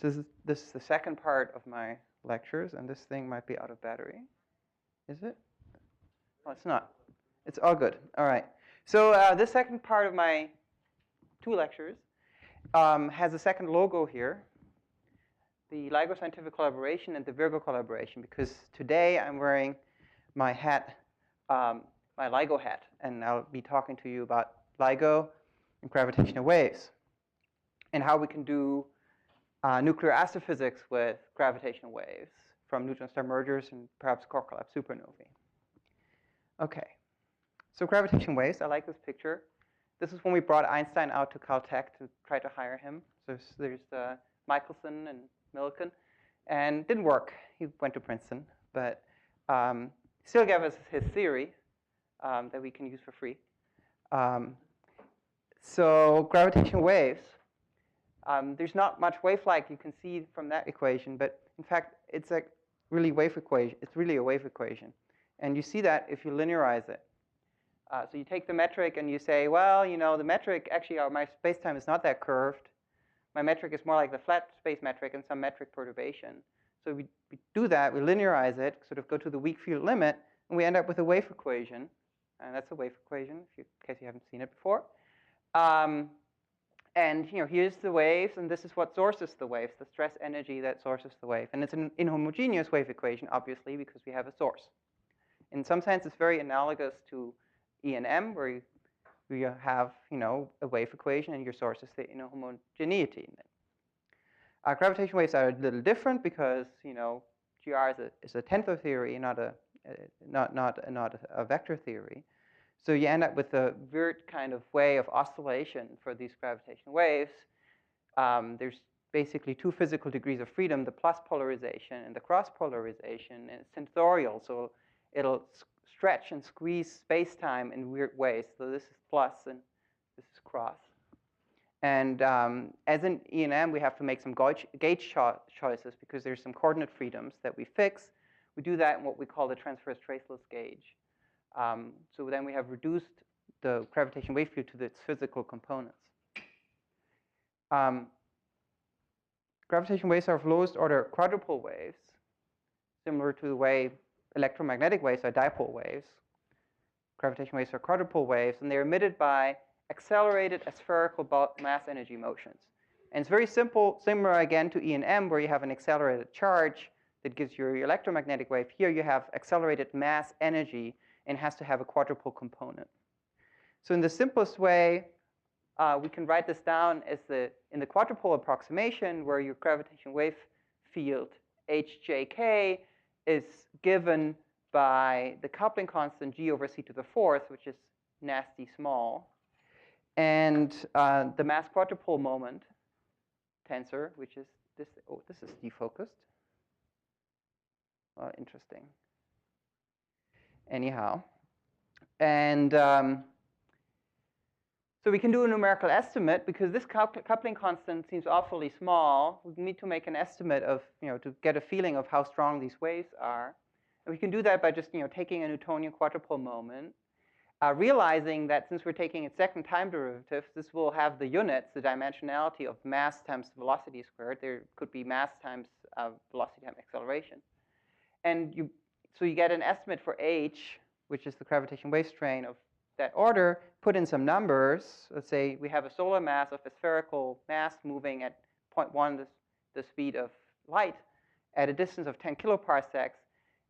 So this is the second part of my lectures, and this thing might be out of battery. Is it? Oh, it's not. It's all good. All right. So this second part of my 2 lectures has a second logo here, the LIGO Scientific Collaboration and the Virgo Collaboration, because today I'm wearing my hat, my LIGO hat, and I'll be talking to you about LIGO and gravitational waves and how we can do nuclear astrophysics with gravitational waves from neutron star mergers and perhaps core collapse supernovae. Okay, so gravitational waves, I like this picture. This is when we brought Einstein out to Caltech to try to hire him. So there's Michelson and Millikan, and it didn't work. He went to Princeton, but still gave us his theory that we can use for free. So gravitational waves, there's not much wave-like you can see from that equation, but in fact, it's a really wave equation. It's really a wave equation, and you see that if you linearize it. So you take the metric and you say, well, you know, the metric, actually, my space-time is not that curved. My metric is more like the flat space metric and some metric perturbation. So we do that, we linearize it, sort of go to the weak field limit, and we end up with a wave equation. And that's a wave equation, in case you haven't seen it before. And you know, here's the waves, and this is what sources the waves, the stress energy that sources the wave. And it's an inhomogeneous wave equation, obviously, because we have a source. In some sense, it's very analogous to E&M, where you have, you know, a wave equation, and your source is the inhomogeneity. Gravitational waves are a little different because, you know, GR is a tensor theory, not a vector theory. So you end up with a weird kind of way of oscillation for these gravitational waves. There's basically 2 physical degrees of freedom, the plus polarization and the cross polarization, and it's tensorial, so it'll stretch and squeeze space-time in weird ways. So this is plus and this is cross. And as in E&M, we have to make some gauge choices because there's some coordinate freedoms that we fix. We do that in what we call the transverse traceless gauge. So then we have reduced the gravitational wave field to its physical components. Gravitational waves are of lowest order quadrupole waves, similar to the way electromagnetic waves are dipole waves. Gravitational waves are quadrupole waves, and they're emitted by accelerated spherical mass energy motions. And it's very simple, similar again to E&M, where you have an accelerated charge that gives you your electromagnetic wave. Here you have accelerated mass energy, and has to have a quadrupole component. So in the simplest way, we can write this down as in the quadrupole approximation, where your gravitational wave field hjk is given by the coupling constant g over c to the 4th, which is nasty small, and the mass quadrupole moment tensor, which is this. Oh, this is defocused. Interesting. Anyhow, and so we can do a numerical estimate because this coupling constant seems awfully small. We need to make an estimate of, you know, to get a feeling of how strong these waves are. And we can do that by just, you know, taking a Newtonian quadrupole moment, realizing that since we're taking its second time derivative, this will have the units, the dimensionality of mass times velocity squared. There could be mass times velocity times acceleration. And so you get an estimate for h, which is the gravitational wave strain of that order, put in some numbers. Let's say we have a solar mass of a spherical mass moving at 0.1 the speed of light at a distance of 10 kiloparsecs,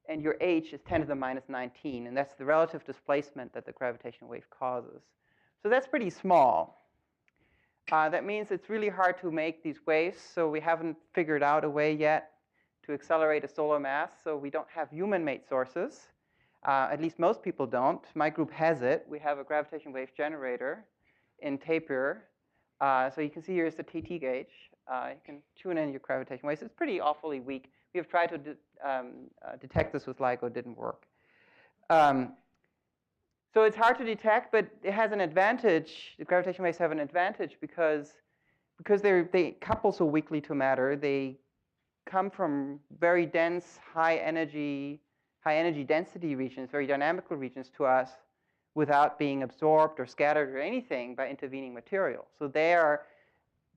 and your h is 10 to the minus 19, and that's the relative displacement that the gravitational wave causes. So that's pretty small. That means it's really hard to make these waves, so we haven't figured out a way yet to accelerate a solar mass, so we don't have human-made sources. At least most people don't. My group has it. We have a gravitational wave generator in Tapir. So you can see here's the TT gauge. You can tune in your gravitational waves. It's pretty awfully weak. We have tried to detect this with LIGO. It didn't work. So it's hard to detect, but it has an advantage. The gravitational waves have an advantage because they couple so weakly to matter. They come from very dense, high energy density regions, very dynamical regions to us without being absorbed or scattered or anything by intervening material. So they are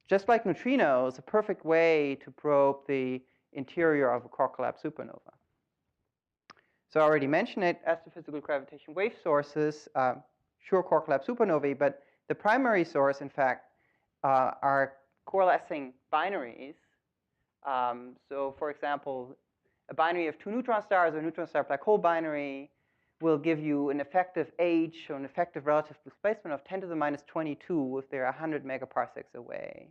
just like neutrinos, a perfect way to probe the interior of a core collapse supernova. So I already mentioned it, astrophysical gravitation wave sources, sure core collapse supernovae, but the primary source, in fact, are coalescing binaries. So for example, a binary of two neutron stars or neutron star black hole binary will give you an effective age or an effective relative displacement of 10 to the minus 22 if they're 100 megaparsecs away.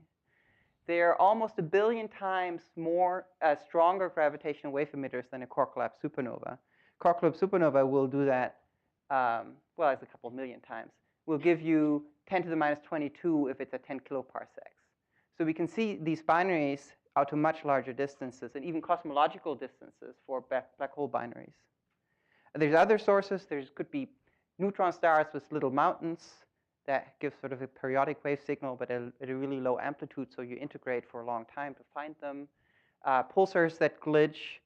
They're almost 1 billion times more stronger gravitational wave emitters than a core collapse supernova. Core collapse supernova will do that, well, it's a couple million times. Will give you 10 to the minus 22 if it's at 10 kiloparsecs. So we can see these binaries out to much larger distances and even cosmological distances for black hole binaries. There's other sources. There could be neutron stars with little mountains that give sort of a periodic wave signal, but at a really low amplitude, so you integrate for a long time to find them. Pulsars that glitch,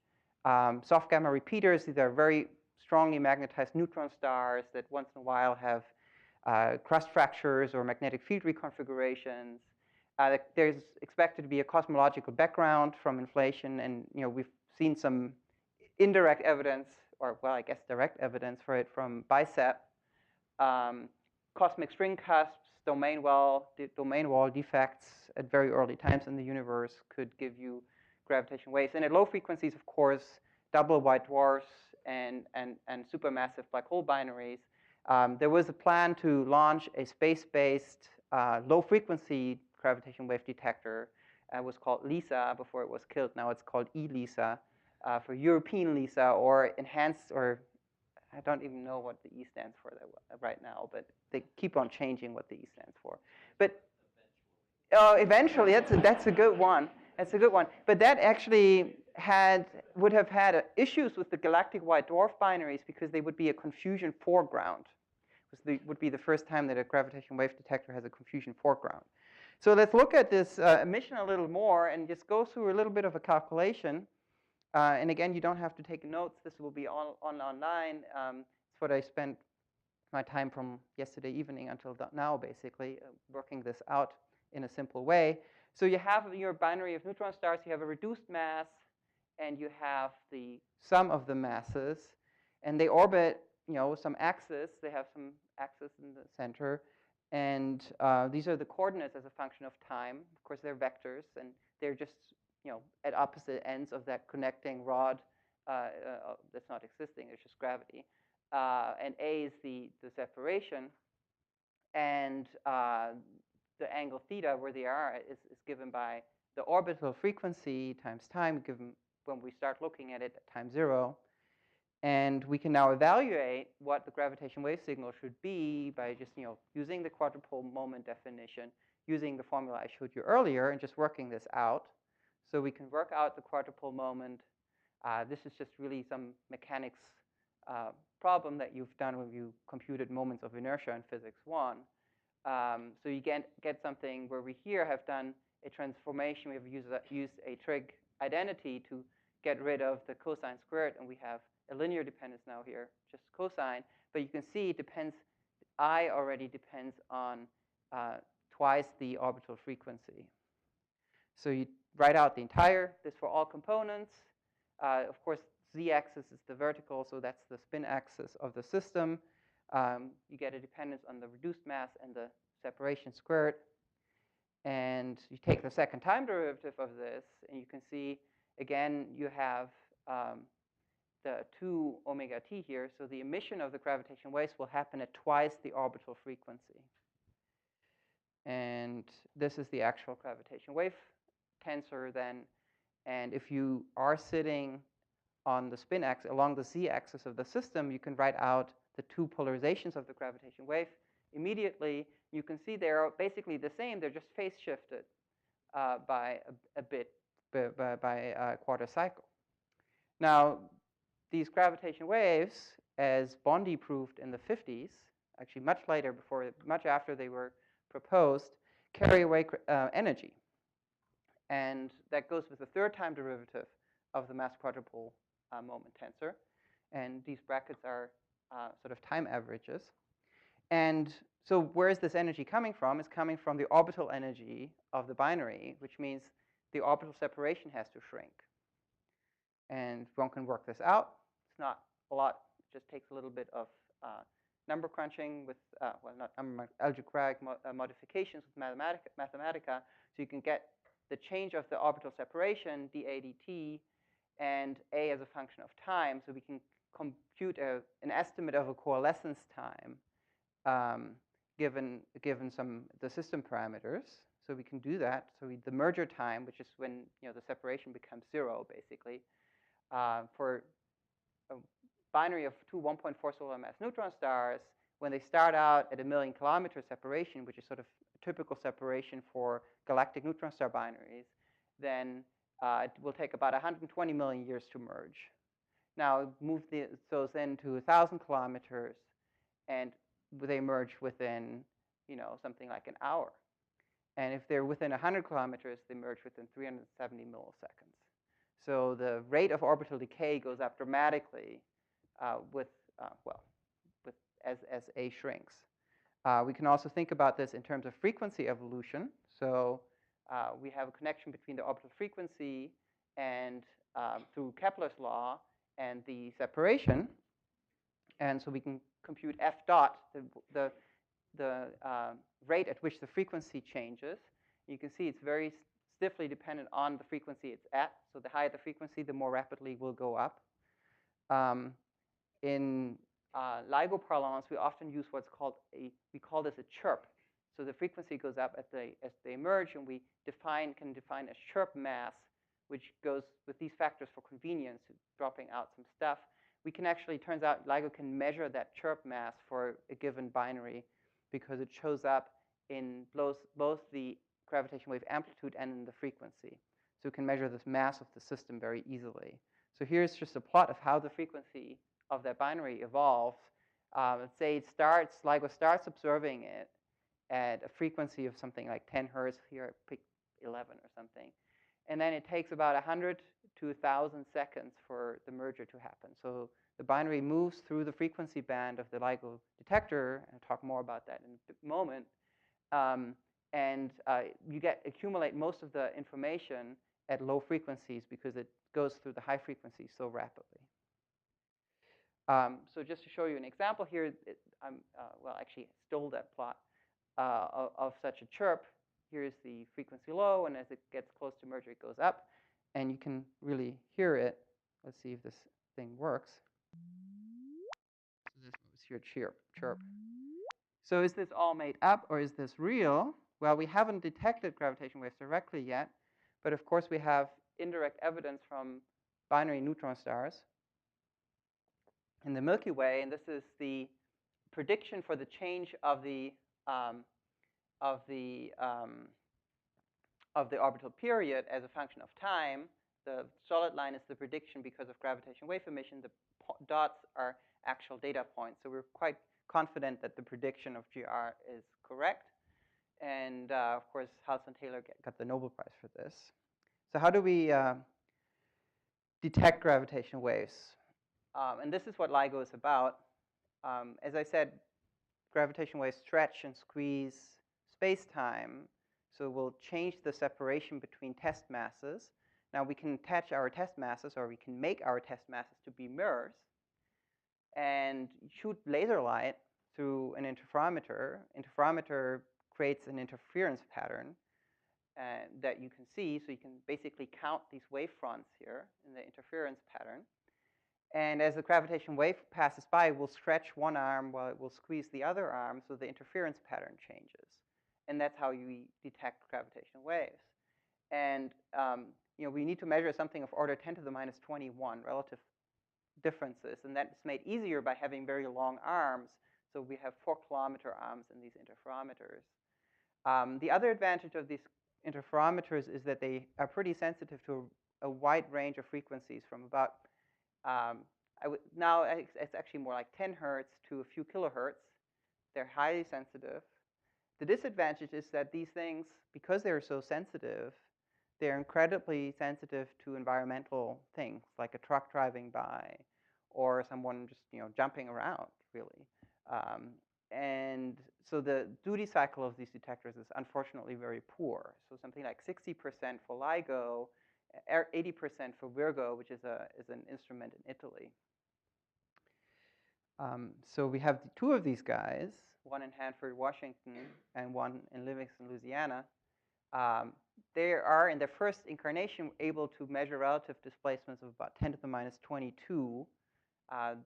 soft gamma repeaters. These are very strongly magnetized neutron stars that once in a while have crust fractures or magnetic field reconfigurations. There's expected to be a cosmological background from inflation, and we've seen some indirect evidence, or well, I guess direct evidence for it from BICEP. Cosmic string cusps, domain wall defects at very early times in the universe could give you gravitational waves. And at low frequencies, of course, double white dwarfs and supermassive black hole binaries. There was a plan to launch a space-based low-frequency gravitational wave detector. It was called LISA before it was killed. Now it's called ELISA for European LISA, or enhanced, or I don't even know what the E stands for right now, but they keep on changing what the E stands for. But eventually, that's a good one. That's a good one. But that actually would have had issues with the galactic white dwarf binaries because they would be a confusion foreground. It would be the first time that a gravitational wave detector has a confusion foreground. So let's look at this emission a little more and just go through a little bit of a calculation. And again, you don't have to take notes. This will be all online. It's what I spent my time from yesterday evening until now, basically, working this out in a simple way. So you have your binary of neutron stars. You have a reduced mass, and you have the sum of the masses. And they orbit, some axis. They have some axis in the center. And these are the coordinates as a function of time. Of course, they're vectors, and they're just at opposite ends of that connecting rod that's not existing, it's just gravity. And A is the separation. And the angle theta, where they are, is given by the orbital frequency times time, given when we start looking at it at time 0. And we can now evaluate what the gravitational wave signal should be by just using the quadrupole moment definition, using the formula I showed you earlier, and just working this out. So we can work out the quadrupole moment. This is just really some mechanics problem that you've done when you computed moments of inertia in physics 1. So you get something where we here have done a transformation. We have used a trig identity to get rid of the cosine squared, and we have a linear dependence now here, just cosine. But you can see it depends, I already depends on twice the orbital frequency. So you write out the entire, this for all components. Of course, z-axis is the vertical, so that's the spin axis of the system. You get a dependence on the reduced mass and the separation squared. And you take the second time derivative of this, and you can see, again, you have the 2 omega t here. So the emission of the gravitational waves will happen at twice the orbital frequency. And this is the actual gravitational wave tensor then. And if you are sitting on the spin axis, along the z-axis of the system, you can write out the 2 polarizations of the gravitational wave immediately. You can see they're basically the same. They're just phase shifted by a bit, by a quarter cycle. Now, these gravitational waves, as Bondi proved in the 50s, actually much later, much after they were proposed, carry away energy. And that goes with the third time derivative of the mass quadrupole moment tensor. And these brackets are sort of time averages. And so where is this energy coming from? It's coming from the orbital energy of the binary, which means the orbital separation has to shrink. And one can work this out. It's not a lot. It just takes a little bit of number crunching with, well, not algebraic modifications with Mathematica. So you can get the change of the orbital separation, dA dt, and A as a function of time. So we can compute an estimate of a coalescence time given the system parameters. So we can do that. So the merger time, which is when the separation becomes 0, basically, for a binary of two 1.4 solar mass neutron stars, when they start out at 1,000,000 kilometer separation, which is sort of a typical separation for galactic neutron star binaries, then it will take about 120 million years to merge. Now move those into 1,000 kilometers, and they merge within something like an hour. And if they're within 100 kilometers, they merge within 370 milliseconds. So the rate of orbital decay goes up dramatically as A shrinks. We can also think about this in terms of frequency evolution. So we have a connection between the orbital frequency and through Kepler's law and the separation. And so we can compute f dot, the rate at which the frequency changes. You can see it's very stiffly dependent on the frequency it's at. So the higher the frequency, the more rapidly it will go up. In LIGO parlance, we often use what's called we call this a chirp. So the frequency goes up as they merge, and we can define a chirp mass, which goes with these factors for convenience, dropping out some stuff. We can actually, turns out, LIGO can measure that chirp mass for a given binary because it shows up in both the gravitational wave amplitude and in the frequency. So we can measure this mass of the system very easily. So here's just a plot of how the frequency of that binary evolves. Let's say LIGO starts observing it at a frequency of something like 10 hertz. Here I picked 11 or something. And then it takes about 100 to 1,000 seconds for the merger to happen. So the binary moves through the frequency band of the LIGO detector, and I'll talk more about that in a moment. And you accumulate most of the information at low frequencies because it goes through the high frequencies so rapidly. So just to show you an example here, actually stole that plot of such a chirp. Here's the frequency low, and as it gets close to merger, it goes up. And you can really hear it. Let's see if this thing works. So this was here, chirp. So is this all made up, or is this real? Well, we haven't detected gravitational waves directly yet, but of course we have indirect evidence from binary neutron stars in the Milky Way, and this is the prediction for the change of the orbital period as a function of time. The solid line is the prediction because of gravitational wave emission. The dots are actual data points. So we're quite confident that the prediction of GR is correct. And of course, House and Taylor got the Nobel Prize for this. So how do we detect gravitational waves? And this is what LIGO is about. As I said, gravitational waves stretch and squeeze space-time. So we'll change the separation between test masses. Now we can attach our test masses, or we can make our test masses to be mirrors, and shoot laser light through an interferometer. Interferometer creates an interference pattern that you can see. So you can basically count these wave fronts here in the interference pattern. And as the gravitational wave passes by, we'll stretch one arm while it will squeeze the other arm, so the interference pattern changes. And that's how you detect gravitational waves. And we need to measure something of order 10 to the minus 21 relative differences. And that's made easier by having very long arms. So we have 4-kilometer arms in these interferometers. The other advantage of these interferometers is that they are pretty sensitive to a wide range of frequencies from about now it's actually more like 10 hertz to a few kilohertz. They're highly sensitive. The disadvantage is that these things, because they're so sensitive, they're incredibly sensitive to environmental things, like a truck driving by, or someone just jumping around, really. And so the duty cycle of these detectors is unfortunately very poor. So something like 60% for LIGO, 80% for Virgo, which is an instrument in Italy. So we have two of these guys, one in Hanford, Washington, and one in Livingston, Louisiana. They are, in their first incarnation, able to measure relative displacements of about 10 to the minus 22.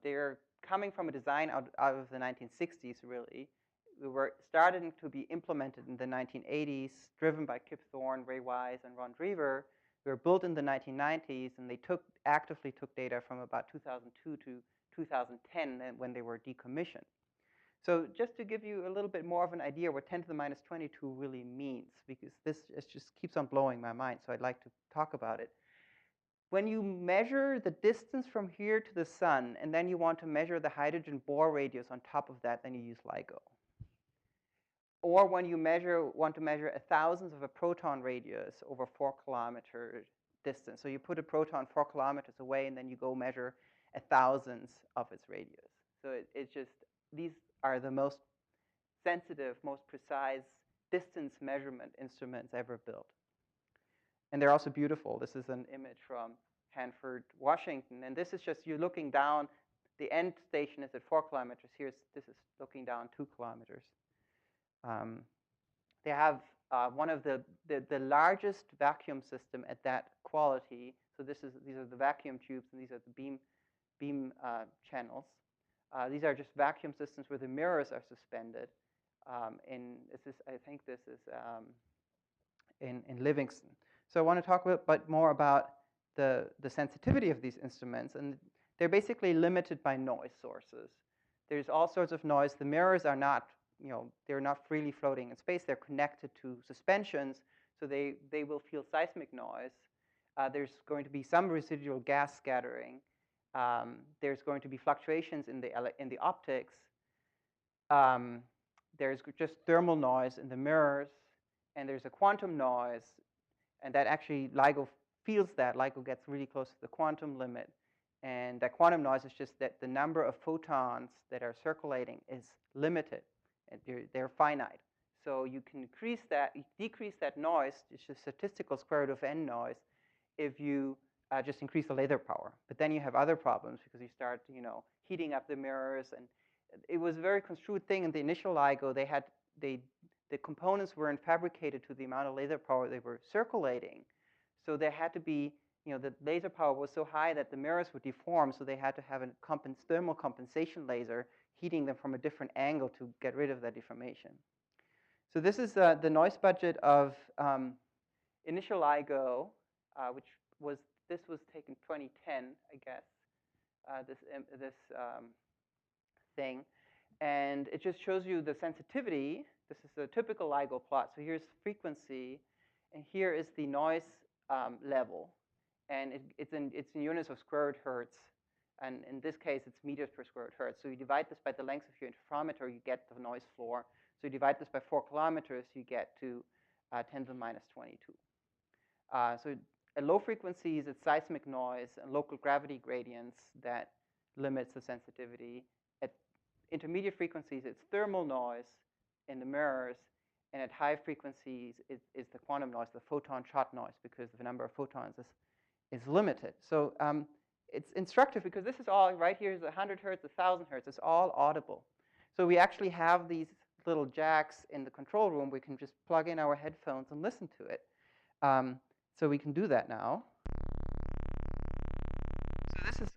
They're coming from a design out of the 1960s, really. We were starting to be implemented in the 1980s, driven by Kip Thorne, Ray Wise, and Ron Drever. They were built in the 1990s, and they actively took data from about 2002 to 2010 when they were decommissioned. So just to give you a little bit more of an idea what 10 to the minus 22 really means, because this just keeps on blowing my mind, so I'd like to talk about it. When you measure the distance from here to the sun, and then you want to measure the hydrogen Bohr radius on top of that, then you use LIGO. Or when you want to measure a thousandth of a proton radius over 4 kilometer distance. So you put a proton 4 kilometers away, and then you go measure a thousandth of its radius. So it's just, these are the most sensitive, most precise distance measurement instruments ever built. And they're also beautiful. This is an image from Hanford, Washington. And this is just you looking down. The end station is at 4 kilometers. This is looking down 2 kilometers. They have one of the largest vacuum system at that quality. So these are the vacuum tubes, and these are the beam channels. These are just vacuum systems where the mirrors are suspended. I think this is in Livingston. So I want to talk a bit more about the sensitivity of these instruments, and they're basically limited by noise sources. There's all sorts of noise. The mirrors are not, they're not freely floating in space. They're connected to suspensions, so they will feel seismic noise. There's going to be some residual gas scattering. There's going to be fluctuations in the optics. There's just thermal noise in the mirrors, and there's a quantum noise, and that actually LIGO feels that. LIGO gets really close to the quantum limit, and that quantum noise is just that the number of photons that are circulating is limited, and they're finite. So you can decrease that noise. It's just statistical square root of n noise if you just increase the laser power. But then you have other problems because you start, heating up the mirrors. And it was a very construed thing in the initial LIGO. The components weren't fabricated to the amount of laser power they were circulating. So there had to be, the laser power was so high that the mirrors would deform. So they had to have a thermal compensation laser heating them from a different angle to get rid of that deformation. So this is the noise budget of initial LIGO, this was taken 2010, I guess, this thing. And it just shows you the sensitivity. This is a typical LIGO plot. So here's frequency, and here is the noise level. And it's in units of square root hertz. And in this case, it's meters per square root hertz. So you divide this by the length of your interferometer, you get the noise floor. So you divide this by 4 kilometers, you get to 10 to the minus 22. So at low frequencies, it's seismic noise and local gravity gradients that limits the sensitivity. At intermediate frequencies, it's thermal noise in the mirrors. And at high frequencies, it's the quantum noise, the photon shot noise, because the number of photons is limited. So it's instructive because this is all, right here is 100 hertz, 1,000 hertz. It's all audible. So we actually have these little jacks in the control room. We can just plug in our headphones and listen to it. So we can do that now. So this is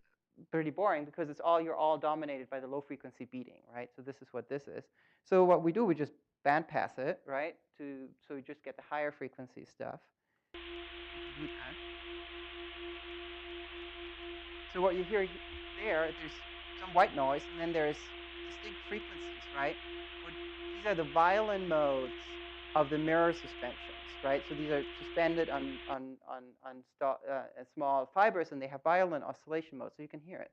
pretty boring because you're all dominated by the low frequency beating, right? So this is what this is. So what we do, we just bandpass it, right? So we just get the higher frequency stuff. So what you hear there's some white noise, and then there's distinct frequencies, right? These are the violin modes of the mirror suspensions, right? So these are suspended on small fibers, and they have violin oscillation mode, so you can hear it.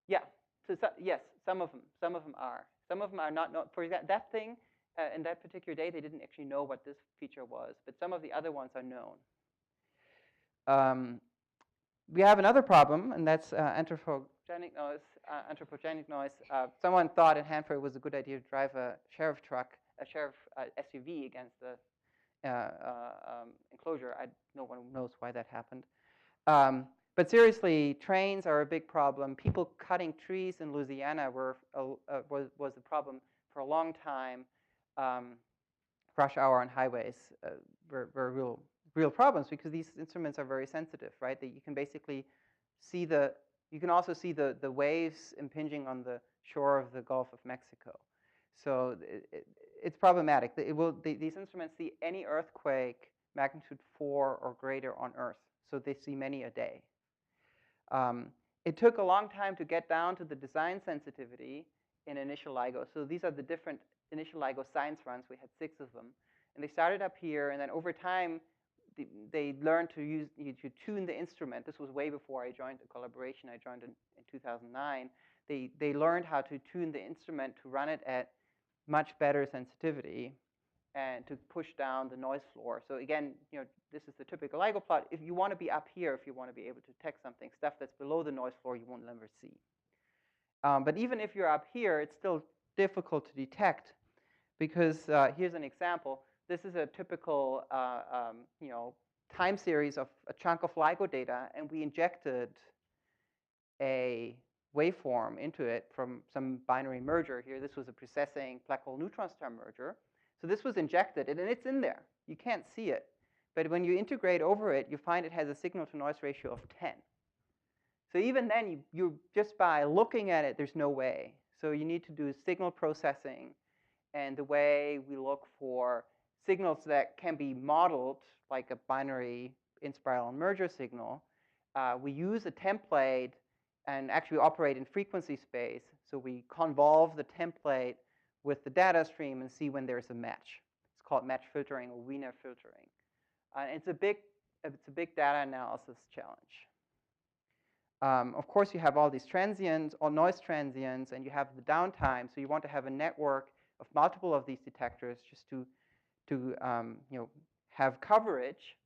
Yeah. So yes, some of them are. Some of them are not. For example, that thing in that particular day, they didn't actually know what this feature was, but some of the other ones are known. we have another problem, and that's anthropogenic noise. Anthropogenic noise. Someone thought in Hanford it was a good idea to drive a sheriff SUV against the enclosure. No one knows why that happened. But seriously, trains are a big problem. People cutting trees in Louisiana was a problem for a long time. Rush hour on highways were real problems because these instruments are very sensitive, right? That you can basically see you can also see the waves impinging on the shore of the Gulf of Mexico. So it's problematic. These instruments see any earthquake magnitude 4 or greater on Earth. So they see many a day. It took a long time to get down to the design sensitivity in initial LIGO. So these are the different initial LIGO science runs. We had 6 of them. And they started up here, and then over time, they learned to tune the instrument. This was way before I joined the collaboration. I joined in 2009. They learned how to tune the instrument to run it at much better sensitivity and to push down the noise floor. So again, this is the typical LIGO plot. If you want to be up here, if you want to be able to detect something, stuff that's below the noise floor, you won't ever see. But even if you're up here, it's still difficult to detect because here's an example. This is a typical time series of a chunk of LIGO data, and we injected a waveform into it from some binary merger here. This was a precessing black hole neutron star merger. So this was injected, and it's in there. You can't see it. But when you integrate over it, you find it has a signal-to-noise ratio of 10. So even then, you just by looking at it, there's no way. So you need to do signal processing. And the way we look for signals that can be modeled, like a binary in-spiral merger signal, we use a template and actually operate in frequency space. So we convolve the template with the data stream and see when there's a match. It's called match filtering or Wiener filtering. It's a big data analysis challenge. Of course, you have all these transients or noise transients, and you have the downtime. So you want to have a network of multiple of these detectors just to have coverage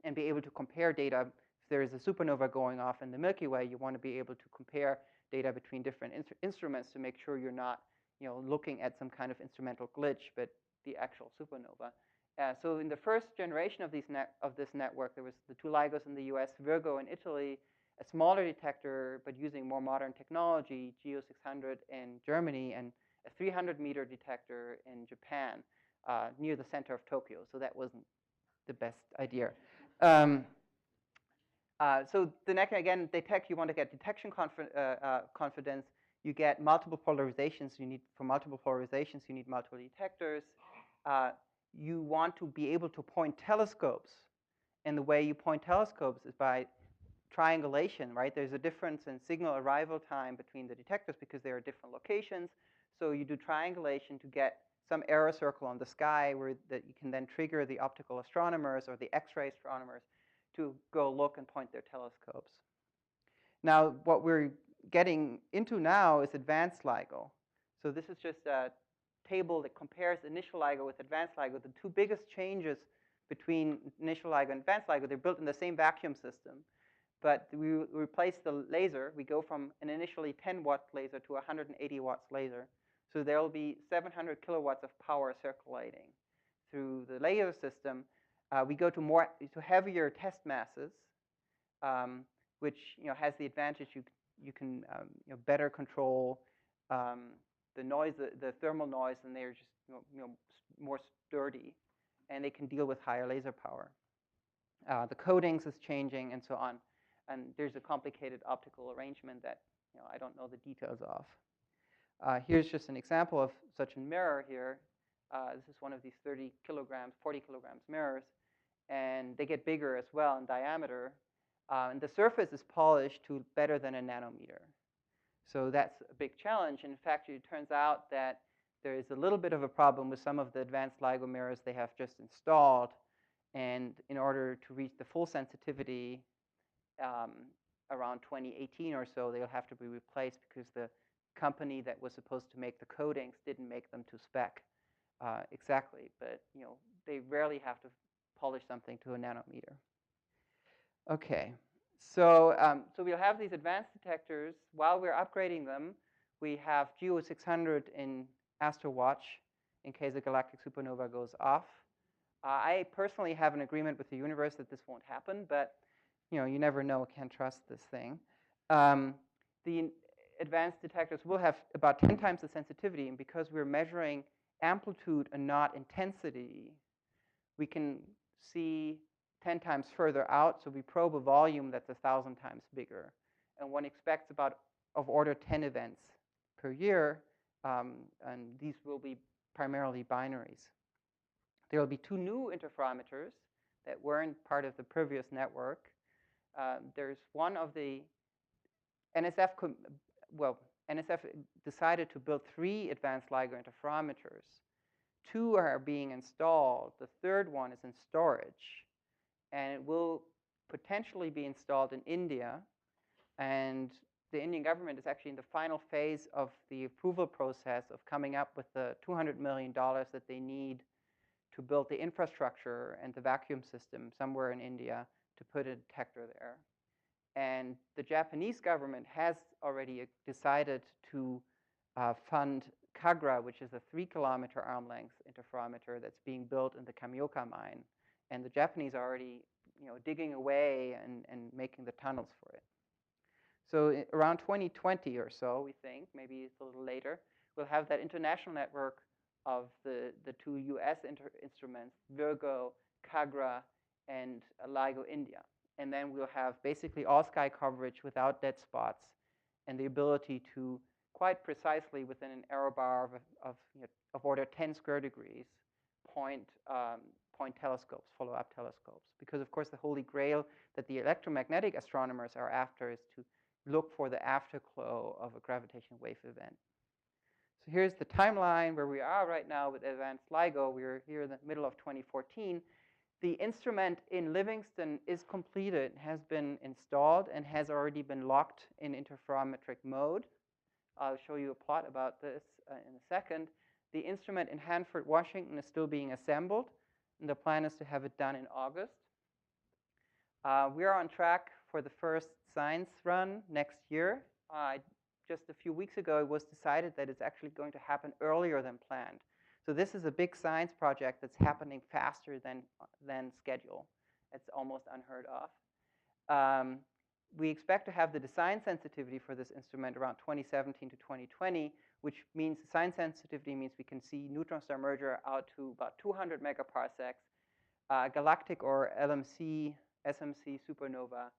and be able to compare data. If there is a supernova going off in the Milky Way, you want to be able to compare data between different instruments to make sure you're not looking at some kind of instrumental glitch, but the actual supernova. So in the first generation of this network, there was the 2 LIGOs in the US, Virgo in Italy, a smaller detector, but using more modern technology, GEO 600 in Germany, and a 300-meter detector in Japan, near the center of Tokyo. So that wasn't the best idea. So the next, again, you want to get detection confidence. You get multiple polarizations. For multiple polarizations, you need multiple detectors. You want to be able to point telescopes. And the way you point telescopes is by triangulation, right? There's a difference in signal arrival time between the detectors because they are different locations. So you do triangulation to get some error circle on the sky that you can then trigger the optical astronomers or the X-ray astronomers to go look and point their telescopes. Now, what we're getting into now is advanced LIGO. So this is just a table that compares initial LIGO with advanced LIGO. The 2 biggest changes between initial LIGO and advanced LIGO, they're built in the same vacuum system. But we replace the laser. We go from an initially 10-watt laser to a 180 watts laser. So there will be 700 kilowatts of power circulating through the laser system. We go to heavier test masses, which has the advantage you can better control the noise, the thermal noise, and they're just more sturdy, and they can deal with higher laser power. The coatings is changing, and so on. And there's a complicated optical arrangement that I don't know the details of. Here's just an example of such a mirror here. This is one of these 30 kilograms, 40 kilograms mirrors. And they get bigger as well in diameter. And the surface is polished to better than a nanometer. So that's a big challenge. In fact, it turns out that there is a little bit of a problem with some of the advanced LIGO mirrors they have just installed. And in order to reach the full sensitivity around 2018 or so, they'll have to be replaced because the company that was supposed to make the coatings didn't make them to spec exactly. But they rarely have to polish something to a nanometer. Okay, So we'll have these advanced detectors. While we're upgrading them, we have GEO-600 in AstroWatch in case a galactic supernova goes off. I personally have an agreement with the universe that this won't happen, but you never know. Can't trust this thing. The advanced detectors will have about 10 times the sensitivity, and because we're measuring amplitude and not intensity, we can see 10 times further out. So we probe a volume that's 1,000 times bigger, and one expects about of order 10 events per year, and these will be primarily binaries. There will be 2 new interferometers that weren't part of the previous network. There's one of the NSF, NSF decided to build 3 advanced LIGO interferometers. 2 are being installed. The third one is in storage, and it will potentially be installed in India. And the Indian government is actually in the final phase of the approval process of coming up with the $200 million that they need to build the infrastructure and the vacuum system somewhere in India to put a detector there. And the Japanese government has already decided to fund Kagra, which is a 3-kilometer arm length interferometer that's being built in the Kamioka mine. And the Japanese are already digging away and making the tunnels for it. So around 2020 or so, we think, maybe it's a little later, we'll have that international network of the 2 US instruments, Virgo, Kagra, and LIGO India. And then we'll have basically all sky coverage without dead spots and the ability to quite precisely within an error bar of order 10 square degrees point telescopes, follow-up telescopes. Because, of course, the holy grail that the electromagnetic astronomers are after is to look for the afterglow of a gravitational wave event. So here's the timeline where we are right now with advanced LIGO. We're here in the middle of 2014. The instrument in Livingston is completed, has been installed, and has already been locked in interferometric mode. I'll show you a plot about this in a second. The instrument in Hanford, Washington is still being assembled, and the plan is to have it done in August. We are on track for the first science run next year. Just a few weeks ago, it was decided that it's actually going to happen earlier than planned. So this is a big science project that's happening faster than schedule. It's almost unheard of. We expect to have the design sensitivity for this instrument around 2017 to 2020, which means design sensitivity means we can see neutron star merger out to about 200 megaparsecs, galactic or LMC, SMC supernova.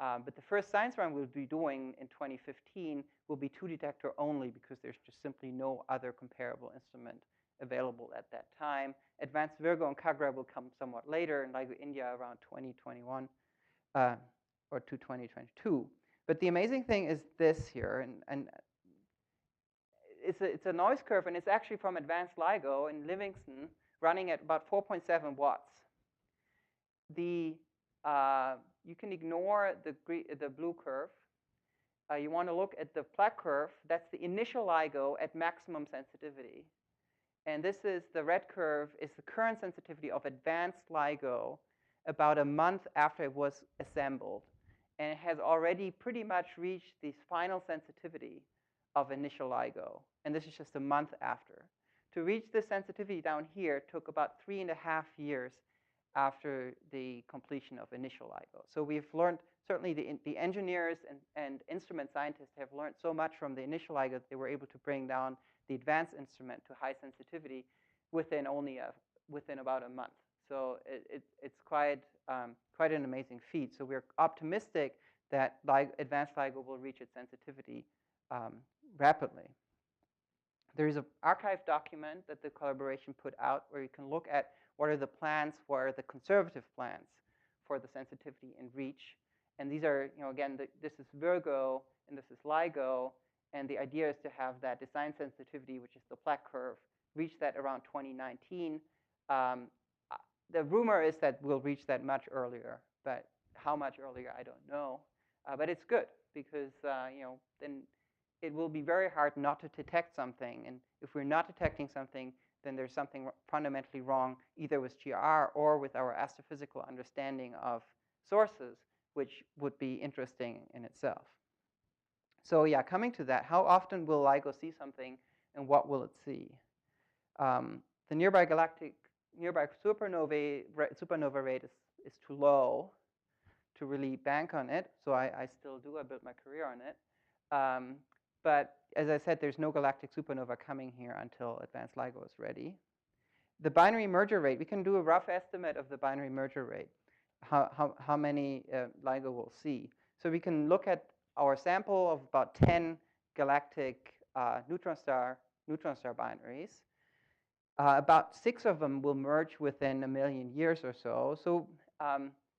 But the first science run we'll be doing in 2015 will be 2-detector only because there's just simply no other comparable instrument available at that time. Advanced Virgo and Kagra will come somewhat later, and LIGO India around 2021 or to 2022. But the amazing thing is this here, and it's a noise curve, and it's actually from advanced LIGO in Livingston running at about 4.7 watts. You can ignore the blue curve. You want to look at the black curve. That's the initial LIGO at maximum sensitivity. And this is the red curve is the current sensitivity of advanced LIGO about a month after it was assembled. And it has already pretty much reached the final sensitivity of initial LIGO. And this is just a month after. To reach this sensitivity down here took about 3.5 years after the completion of initial LIGO. So we've learned, certainly the engineers and instrument scientists have learned so much from the initial LIGO that they were able to bring down the advanced instrument to high sensitivity within about a month. So it's quite an amazing feat. So we're optimistic that advanced LIGO will reach its sensitivity rapidly. There's an archive document that the collaboration put out where you can look at what are the plans, what are the conservative plans for the sensitivity and reach. And these are, again, this is Virgo and this is LIGO. And the idea is to have that design sensitivity, which is the black curve, reach that around 2019. The rumor is that we'll reach that much earlier, but how much earlier, I don't know. But it's good because then it will be very hard not to detect something. And if we're not detecting something, then there's something fundamentally wrong either with GR or with our astrophysical understanding of sources, which would be interesting in itself. So yeah, coming to that, how often will LIGO see something, and what will it see? The nearby supernova rate is too low to really bank on it, so I still do. I built my career on it. But as I said, there's no galactic supernova coming here until advanced LIGO is ready. The binary merger rate, we can do a rough estimate of the binary merger rate, how many LIGO will see. So we can look at our sample of about 10 galactic neutron star binaries. About 6 of them will merge within 1 million years or so. So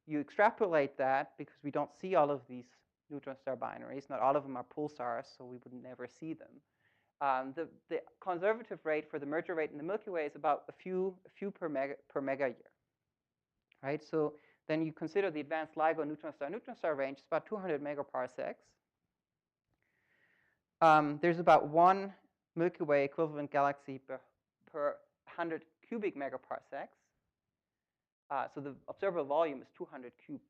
you extrapolate that, because we don't see all of these neutron star binaries. Not all of them are pulsars, so we would never see them. The conservative rate for the merger rate in the Milky Way is about a few per mega year, right? So then you consider the advanced LIGO neutron star range is about 200 megaparsecs. There's about 1 Milky Way equivalent galaxy per 100 cubic megaparsecs. So the observable volume is 200 cubed,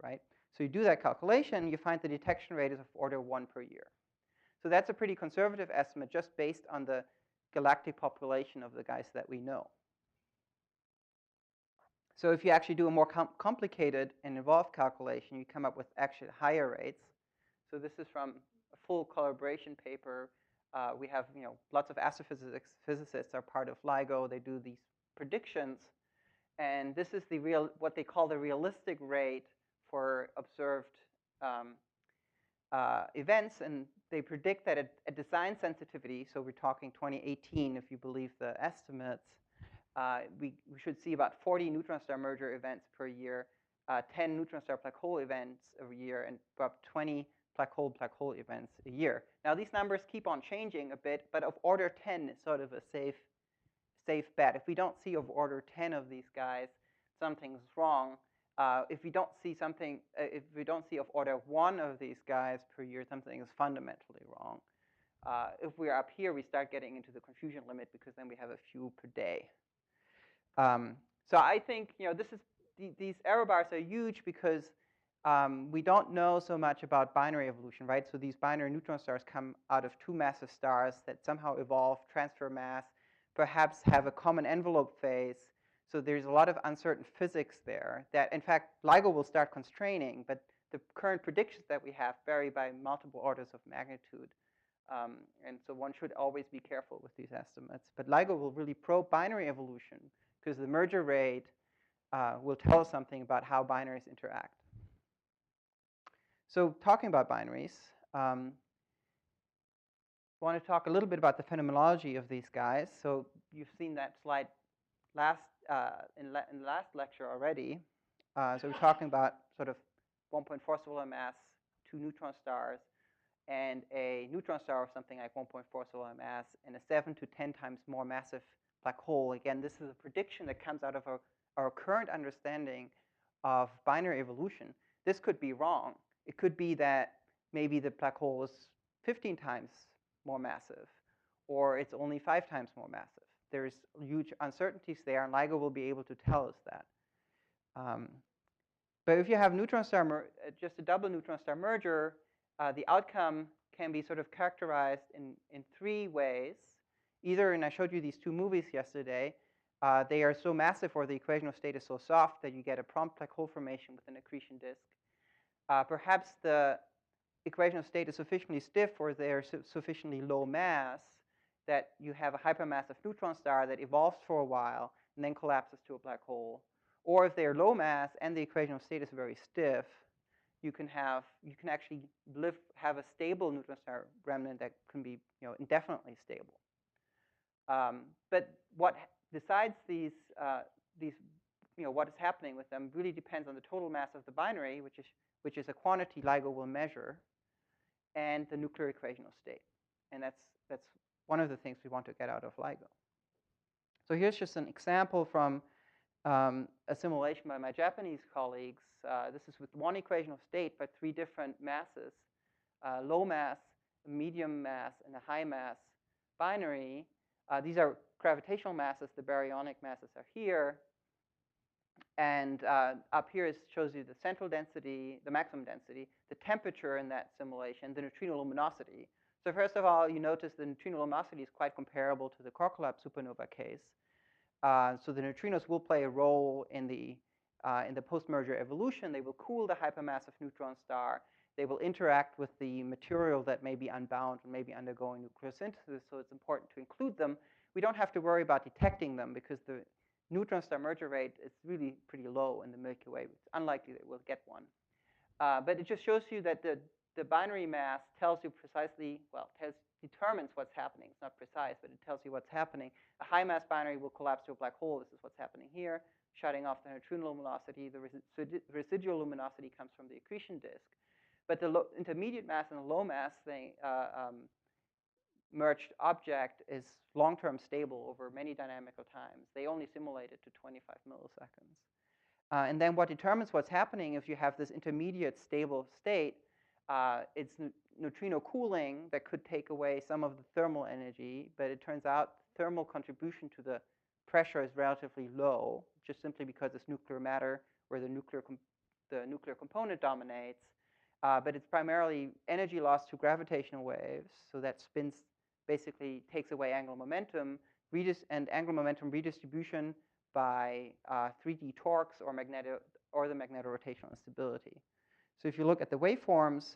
right? So you do that calculation, you find the detection rate is of order 1 per year. So that's a pretty conservative estimate, just based on the galactic population of the guys that we know. So if you actually do a more complicated and involved calculation, you come up with actually higher rates. So this is from a full collaboration paper. We have lots of astrophysicists are part of LIGO. They do these predictions. And this is what they call the realistic rate for observed events. And they predict that at design sensitivity, so we're talking 2018 if you believe the estimates, we should see about 40 neutron star merger events per year, 10 neutron star black hole events every year, and about 20 black hole events a year. Now these numbers keep on changing a bit, but of order 10 is sort of a safe bet. If we don't see of order 10 of these guys, something's wrong. If we don't see of order 1 of these guys per year, something is fundamentally wrong. If we're up here, we start getting into the confusion limit, because then we have a few per day. So I think these error bars are huge, because we don't know so much about binary evolution, right? So these binary neutron stars come out of 2 massive stars that somehow evolve, transfer mass, perhaps have a common envelope phase. So there's a lot of uncertain physics there that, in fact, LIGO will start constraining, but the current predictions that we have vary by multiple orders of magnitude. And so one should always be careful with these estimates. But LIGO will really probe binary evolution, because the merger rate will tell us something about how binaries interact. So talking about binaries, I want to talk a little bit about the phenomenology of these guys. So you've seen that slide in the last lecture already. So we're talking about sort of 1.4 solar mass, 2 neutron stars, and a neutron star of something like 1.4 solar mass, and a 7 to 10 times more massive black hole. Again, this is a prediction that comes out of our current understanding of binary evolution. This could be wrong. It could be that maybe the black hole is 15 times more massive, or it's only 5 times more massive. There's huge uncertainties there, and LIGO will be able to tell us that. But if you have neutron star just a double neutron star merger, the outcome can be sort of characterized in 3 ways. Either, and I showed you these 2 movies yesterday, they are so massive, or the equation of state is so soft, that you get a prompt black hole formation with an accretion disk. Perhaps the equation of state is sufficiently stiff, or they are sufficiently low mass, that you have a hypermassive neutron star that evolves for a while and then collapses to a black hole. Or if they are low mass and the equation of state is very stiff, you can actually have a stable neutron star remnant that can be indefinitely stable. But what decides what is happening with them really depends on the total mass of the binary, which is a quantity LIGO will measure, and the nuclear equation of state. And that's one of the things we want to get out of LIGO. So here's just an example from a simulation by my Japanese colleagues. This is with 1 equation of state, but 3 different masses: low mass, medium mass, and a high mass binary. These are gravitational masses. The baryonic masses are here. And up here shows you the central density, the maximum density, the temperature in that simulation, the neutrino luminosity. So first of all, you notice the neutrino luminosity is quite comparable to the core collapse supernova case. So the neutrinos will play a role in the post-merger evolution. They will cool the hypermassive neutron star. They will interact with the material that may be unbound and may be undergoing nucleosynthesis, so it's important to include them. We don't have to worry about detecting them because the neutron star merger rate is really pretty low in the Milky Way. It's unlikely that we'll get one. But it just shows you that the binary mass tells you precisely, well, determines what's happening. It's not precise, but it tells you what's happening. A high mass binary will collapse to a black hole. This is what's happening here, shutting off the neutrino luminosity. The residual luminosity comes from the accretion disk. But the intermediate mass and the low mass merged object is long-term stable over many dynamical times. They only simulate it to 25 milliseconds. And then what determines what's happening if you have this intermediate stable state, it's neutrino cooling that could take away some of the thermal energy, but it turns out thermal contribution to the pressure is relatively low, just simply because it's nuclear matter where the nuclear component dominates. But it's primarily energy loss to gravitational waves, so that spins basically takes away angular momentum, and angular momentum redistribution by 3D torques or the magnetorotational instability. So if you look at the waveforms,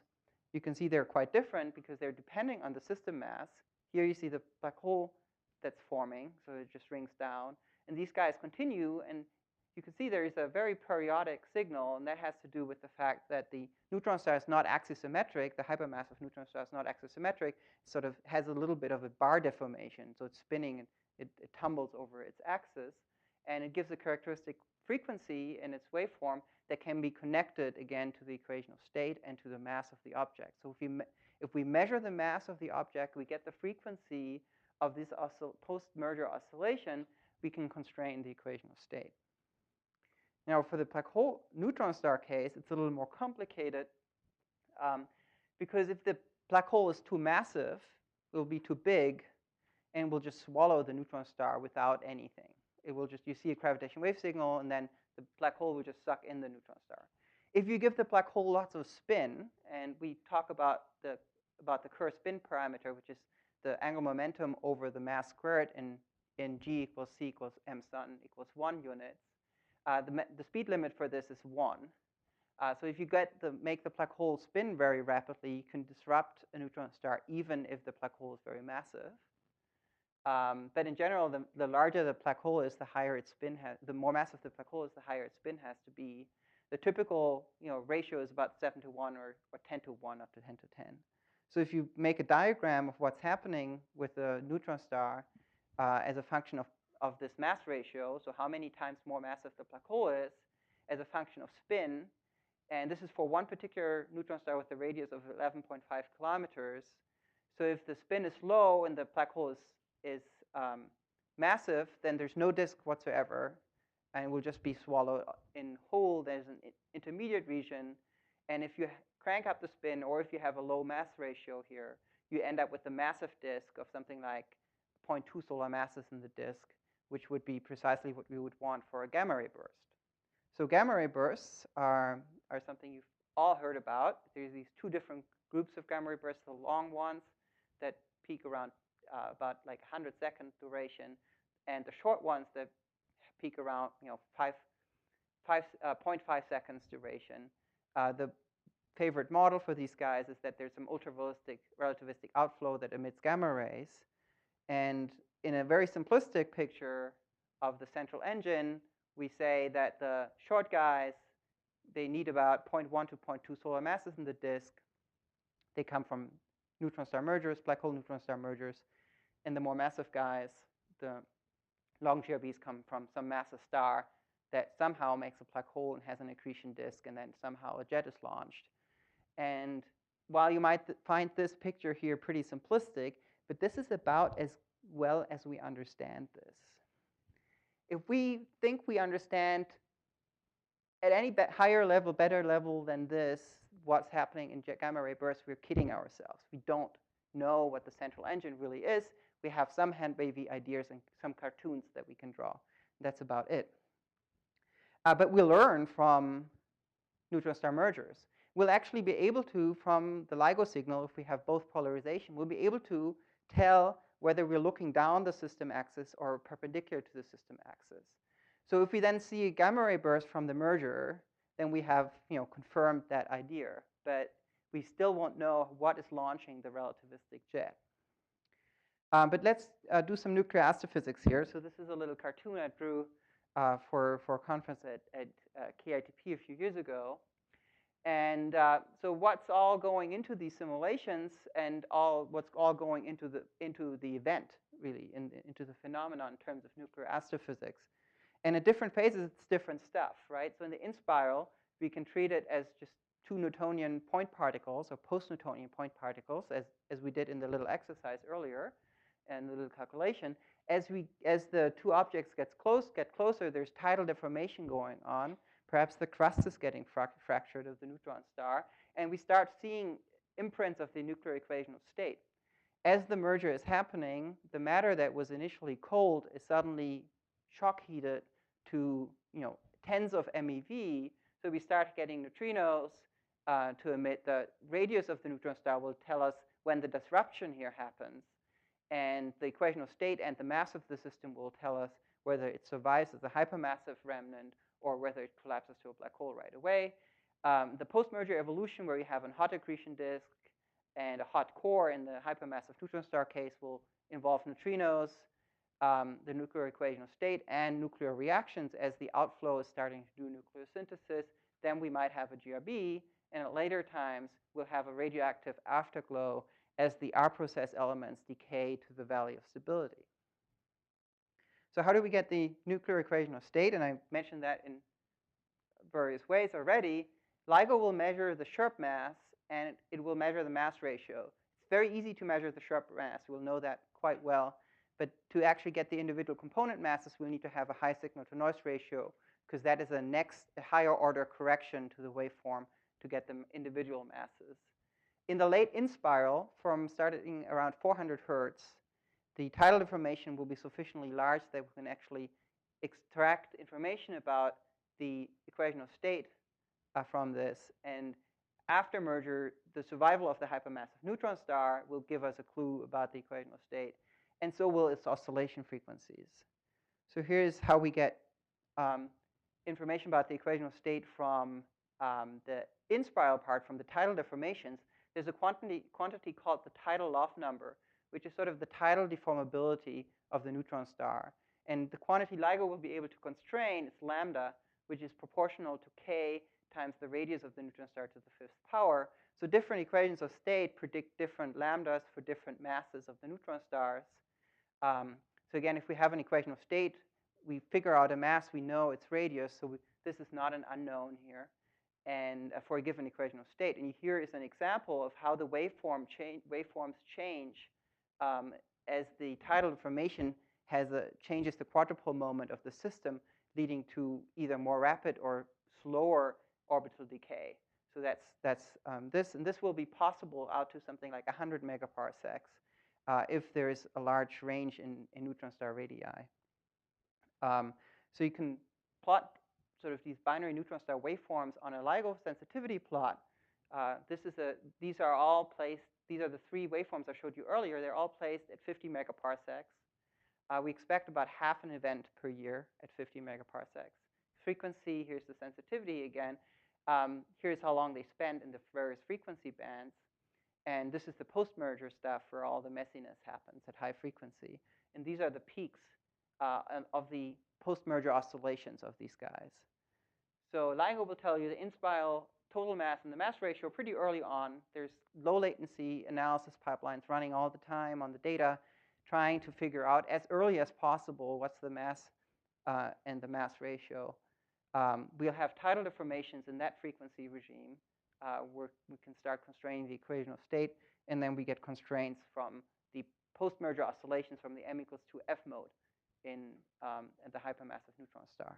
you can see they're quite different because they're depending on the system mass. Here you see the black hole that's forming, so it just rings down. And these guys continue, and you can see there is a very periodic signal, and that has to do with the fact that the neutron star is not axisymmetric. The hypermassive neutron star is not axisymmetric. It sort of has a little bit of a bar deformation, so it's spinning and it tumbles over its axis, and it gives a characteristic frequency in its waveform that can be connected again to the equation of state and to the mass of the object. So if we measure the mass of the object, we get the frequency of this post-merger oscillation, we can constrain the equation of state. Now, for the black hole neutron star case, it's a little more complicated because if the black hole is too massive, it will be too big, and will just swallow the neutron star without anything. It will just, you see a gravitational wave signal, and then the black hole will just suck in the neutron star. If you give the black hole lots of spin, and we talk about the Kerr spin parameter, which is the angular momentum over the mass squared in G equals C equals m sun equals 1 units, the speed limit for this is 1. So if you make the black hole spin very rapidly, you can disrupt a neutron star even if the black hole is very massive. But in general, the larger the black hole is, the higher its spin the more massive the black hole is, the higher its spin has to be. The typical ratio is about 7 to 1 or 10 to 1 up to 10 to 10. So if you make a diagram of what's happening with the neutron star as a function of this mass ratio, so how many times more massive the black hole is, as a function of spin, and this is for one particular neutron star with a radius of 11.5 kilometers. So if the spin is low and the black hole is massive, then there's no disk whatsoever, and it will just be swallowed in whole. There's an intermediate region, and if you crank up the spin, or if you have a low mass ratio here, you end up with a massive disk of something like 0.2 solar masses in the disk, which would be precisely what we would want for a gamma ray burst. So gamma ray bursts are something you've all heard about. There's these two different groups of gamma ray bursts, the long ones that peak around about like 100-second duration, and the short ones that peak around 0.5 seconds duration. The favorite model for these guys is that there's some relativistic outflow that emits gamma rays. And in a very simplistic picture of the central engine, we say that the short guys, they need about 0.1 to 0.2 solar masses in the disk. They come from neutron star mergers, black hole neutron star mergers. And the more massive guys, the long GRBs, come from some massive star that somehow makes a black hole and has an accretion disk, and then somehow a jet is launched. And while you might find this picture here pretty simplistic, but this is about as well as we understand this. If we think we understand at any higher level, better level than this, what's happening in gamma ray bursts, we're kidding ourselves. We don't know what the central engine really is. We have some hand-wavy ideas and some cartoons that we can draw. That's about it. But we learn from neutron star mergers. We'll actually be able to, from the LIGO signal, if we have both polarization, we'll be able to tell whether we're looking down the system axis or perpendicular to the system axis. So if we then see a gamma ray burst from the merger, then we have confirmed that idea. But we still won't know what is launching the relativistic jet. But let's do some nuclear astrophysics here. So this is a little cartoon I drew for a conference at KITP a few years ago. And so what's all going into these simulations and what's all going into the event, really, into the phenomenon in terms of nuclear astrophysics. And at different phases, it's different stuff, right? So in the in-spiral, we can treat it as just two Newtonian point particles or post-Newtonian point particles, as we did in the little exercise earlier and the little calculation. As the two objects get closer, there's tidal deformation going on. Perhaps the crust is getting fractured of the neutron star, and we start seeing imprints of the nuclear equation of state. As the merger is happening, the matter that was initially cold is suddenly shock heated to tens of MeV. So we start getting neutrinos to emit. The radius of the neutron star will tell us when the disruption here happens. And the equation of state and the mass of the system will tell us whether it survives as a hypermassive remnant or whether it collapses to a black hole right away. The post-merger evolution, where you have a hot accretion disk and a hot core in the hypermassive neutron star case, will involve neutrinos, the nuclear equation of state, and nuclear reactions as the outflow is starting to do nucleosynthesis. Then we might have a GRB, and at later times, we'll have a radioactive afterglow as the R-process elements decay to the valley of stability. So how do we get the nuclear equation of state? And I mentioned that in various ways already. LIGO will measure the Sharp mass, and it will measure the mass ratio. It's very easy to measure the Sharp mass. We'll know that quite well. But to actually get the individual component masses, we'll need to have a high signal-to-noise ratio, because that is a higher order correction to the waveform to get the individual masses. In the late in-spiral, from starting around 400 hertz, the tidal deformation will be sufficiently large that we can actually extract information about the equation of state from this. And after merger, the survival of the hypermassive neutron star will give us a clue about the equation of state. And so will its oscillation frequencies. So here's how we get information about the equation of state from the in-spiral part, from the tidal deformations. There's a quantity called the tidal loft number, which is sort of the tidal deformability of the neutron star. And the quantity LIGO will be able to constrain is lambda, which is proportional to k times the radius of the neutron star to the fifth power. So different equations of state predict different lambdas for different masses of the neutron stars. So again, if we have an equation of state, we figure out a mass, we know its radius, so this is not an unknown here. And for a given equation of state. And here is an example of how the waveforms change as the tidal deformation changes the quadrupole moment of the system, leading to either more rapid or slower orbital decay. So that's this. And this will be possible out to something like 100 megaparsecs if there is a large range in neutron star radii. So you can plot sort of these binary neutron star waveforms on a LIGO sensitivity plot. These are all placed. These are the three waveforms I showed you earlier. They're all placed at 50 megaparsecs. We expect about half an event per year at 50 megaparsecs. Frequency, here's the sensitivity again. Here's how long they spend in the various frequency bands. And this is the post-merger stuff where all the messiness happens at high frequency. And these are the peaks of the post-merger oscillations of these guys. So LIGO will tell you the in-spiral total mass and the mass ratio pretty early on. There's low latency analysis pipelines running all the time on the data, trying to figure out as early as possible what's the mass and the mass ratio. We'll have tidal deformations in that frequency regime where we can start constraining the equation of state, and then we get constraints from the post-merger oscillations from the m equals 2 f mode in the hypermassive neutron star.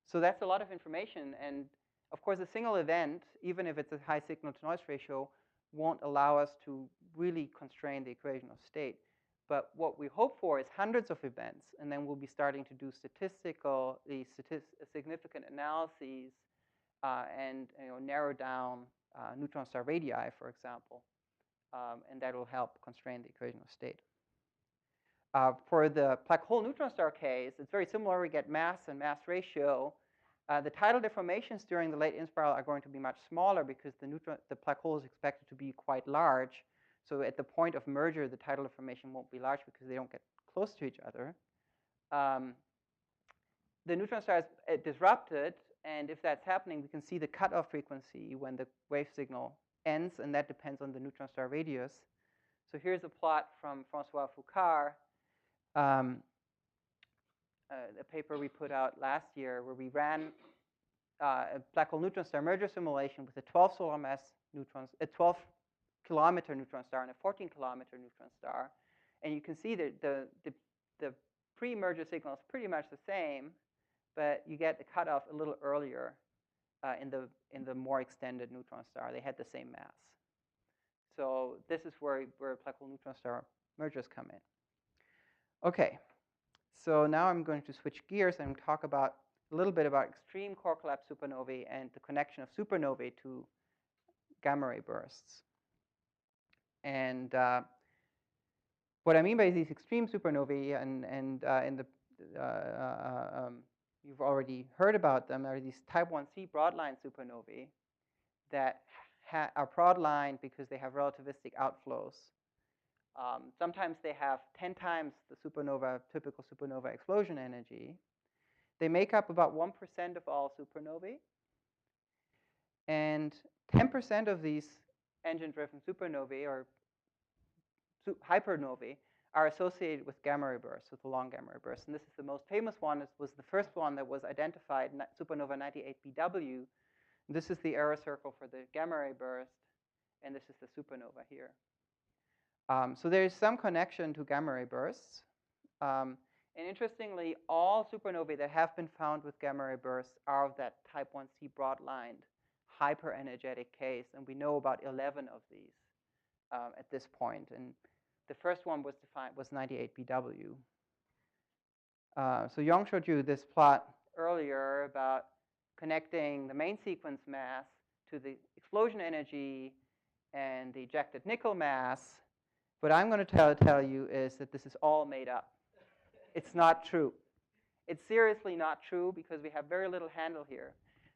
So that's a lot of information. And of course, a single event, even if it's a high signal-to-noise ratio, won't allow us to really constrain the equation of state. But what we hope for is hundreds of events, and then we'll be starting to do significant analyses and narrow down neutron star radii, for example, and that will help constrain the equation of state. For the black hole neutron star case, it's very similar. We get mass and mass ratio. The tidal deformations during the late inspiral are going to be much smaller because the black hole is expected to be quite large. So at the point of merger, the tidal deformation won't be large because they don't get close to each other. The neutron star is disrupted, and if that's happening, we can see the cutoff frequency when the wave signal ends, and that depends on the neutron star radius. So here's a plot from François Foucard, a paper we put out last year where we ran a black hole neutron star merger simulation with a 12 solar mass a 12 kilometer neutron star and a 14 kilometer neutron star. And you can see that the pre-merger signal is pretty much the same, but you get the cutoff a little earlier in the more extended neutron star. They had the same mass. So this is where black hole neutron star mergers come in. Okay, so now I'm going to switch gears and talk about a little bit about extreme core collapse supernovae and the connection of supernovae to gamma ray bursts. And what I mean by these extreme supernovae, and you've already heard about them, are these type 1c broadline supernovae that are broadline because they have relativistic outflows. Sometimes they have 10 times the typical supernova explosion energy. They make up about 1% of all supernovae. And 10% of these engine-driven supernovae, or hypernovae, are associated with gamma ray bursts, with the long gamma ray bursts. And this is the most famous one. It was the first one that was identified, supernova 98BW. And this is the error circle for the gamma ray burst, and this is the supernova here. So there is some connection to gamma ray bursts. And interestingly, all supernovae that have been found with gamma ray bursts are of that type 1c broad-lined hyperenergetic case, and we know about 11 of these at this point. And the first one was 98BW. So Yong showed you this plot earlier about connecting the main sequence mass to the explosion energy and the ejected nickel mass. What I'm going to tell you is that this is all made up. It's not true. It's seriously not true because we have very little handle here.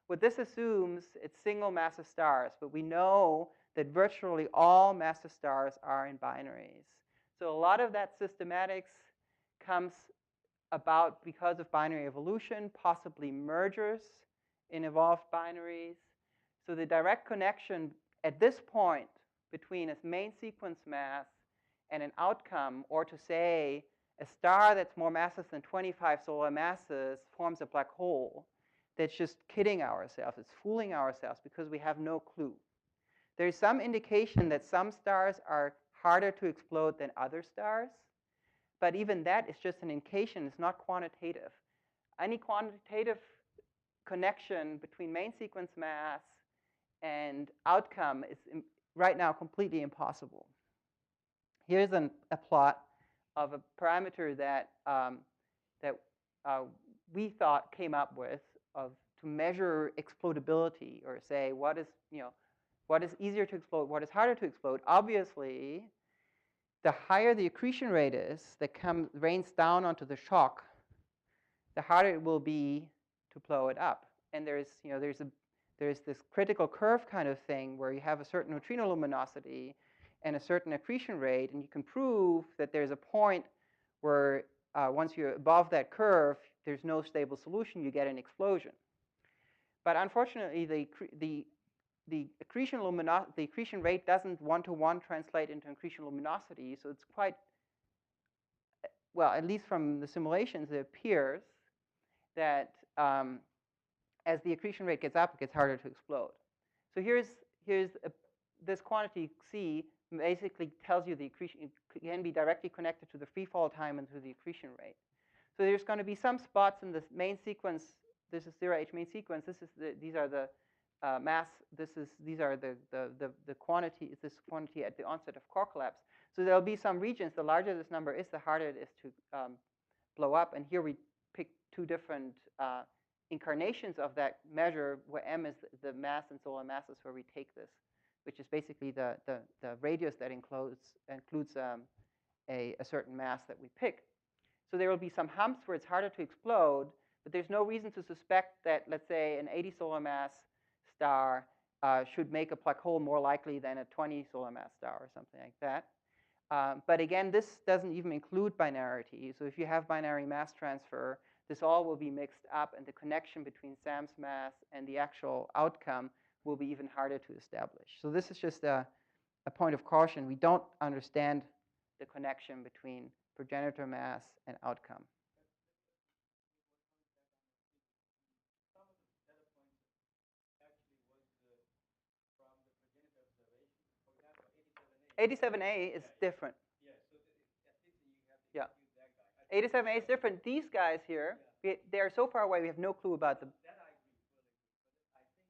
What this assumes, it's single massive stars, but we know that virtually all massive stars are in binaries. So a lot of that systematics comes about because of binary evolution, possibly mergers in evolved binaries. So the direct connection at this point between a main sequence mass and an outcome, or to say a star that's more massive than 25 solar masses forms a black hole, that's just kidding ourselves. It's fooling ourselves because we have no clue. There's some indication that some stars are harder to explode than other stars, but even that is just an indication. It's not quantitative. Any quantitative connection between main sequence mass and outcome is right now completely impossible. Here's a plot of a parameter that we thought came up with to measure explodability, or say what is easier to explode, what is harder to explode. Obviously, the higher the accretion rate is that rains down onto the shock, the harder it will be to blow it up. And there's this critical curve kind of thing where you have a certain neutrino luminosity and a certain accretion rate, and you can prove that there's a point where once you're above that curve, there's no stable solution, you get an explosion. But unfortunately, the accretion rate doesn't one-to-one translate into accretion luminosity, so it's quite, well, at least from the simulations, it appears that as the accretion rate gets up, it gets harder to explode. So this quantity C basically tells you the accretion can be directly connected to the free fall time and to the accretion rate. So there's going to be some spots in this main sequence. This is 0H main sequence. These are the mass. These are the quantity. Is this quantity at the onset of core collapse? So there'll be some regions. The larger this number is, the harder it is to blow up. And here we pick two different incarnations of that measure, where m is the mass and solar masses, where we take this, which is basically the radius that includes a certain mass that we pick. So there will be some humps where it's harder to explode, but there's no reason to suspect that, let's say, an 80 solar mass star should make a black hole more likely than a 20 solar mass star or something like that. But again, this doesn't even include binarity. So if you have binary mass transfer, this all will be mixed up, and the connection between Sam's mass and the actual outcome will be even harder to establish. So this is just a point of caution. We don't understand the connection between progenitor mass and outcome. Some of the data points actually was from the progenitor observation. For example, 87A is different. Yeah, so at least you have to use that guy. 87A is different. These guys here, they are so far away, we have no clue about them. That I agree,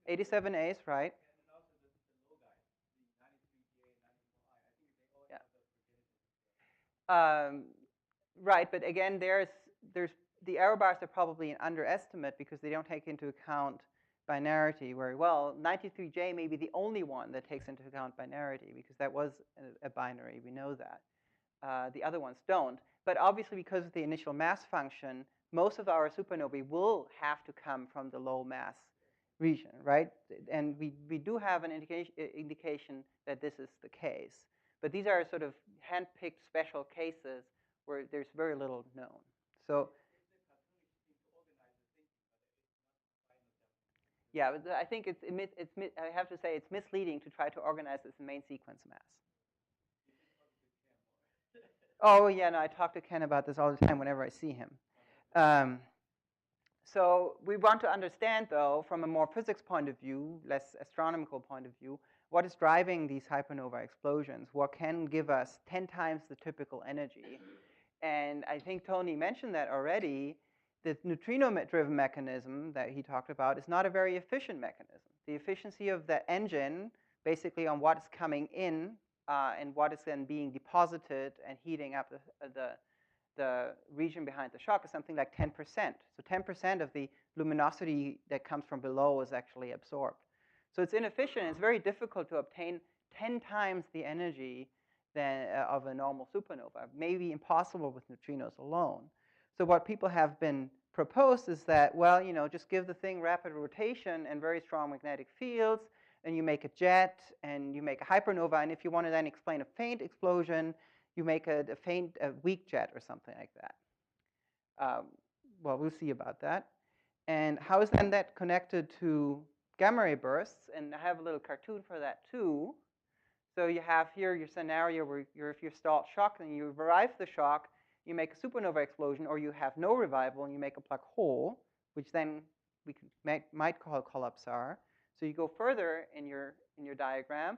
but I think 87A is right. And also the low guys, the 93J and 94I, I think they all have the progenitor. Right, but again, there's the error bars are probably an underestimate because they don't take into account binarity very well. 93J may be the only one that takes into account binarity because that was a binary. We know that. The other ones don't. But obviously, because of the initial mass function, most of our supernovae will have to come from the low mass region, right? And we do have an indication that this is the case. But these are sort of hand-picked special cases where there's very little known. So yeah, but I think I have to say it's misleading to try to organize this in main sequence mass. Oh yeah, no, I talk to Ken about this all the time whenever I see him. So we want to understand, though, from a more physics point of view, less astronomical point of view, what is driving these hypernova explosions? What can give us 10 times the typical energy? And I think Tony mentioned that already. The neutrino-driven mechanism that he talked about is not a very efficient mechanism. The efficiency of the engine, basically on what is coming in and what is then being deposited and heating up the region behind the shock, is something like 10%. So 10% of the luminosity that comes from below is actually absorbed. So it's inefficient. It's very difficult to obtain 10 times the energy of a normal supernova. Maybe impossible with neutrinos alone. So what people have been proposed is that, well, just give the thing rapid rotation and very strong magnetic fields, and you make a jet, and you make a hypernova, and if you want to then explain a faint explosion, you make a weak jet or something like that. Well, we'll see about that. And how is then that connected to gamma ray bursts? And I have a little cartoon for that too. So you have here your scenario where if you're stalled shock, then you revive the shock, you make a supernova explosion, or you have no revival and you make a black hole, which then we might call collapsar. So you go further in your diagram.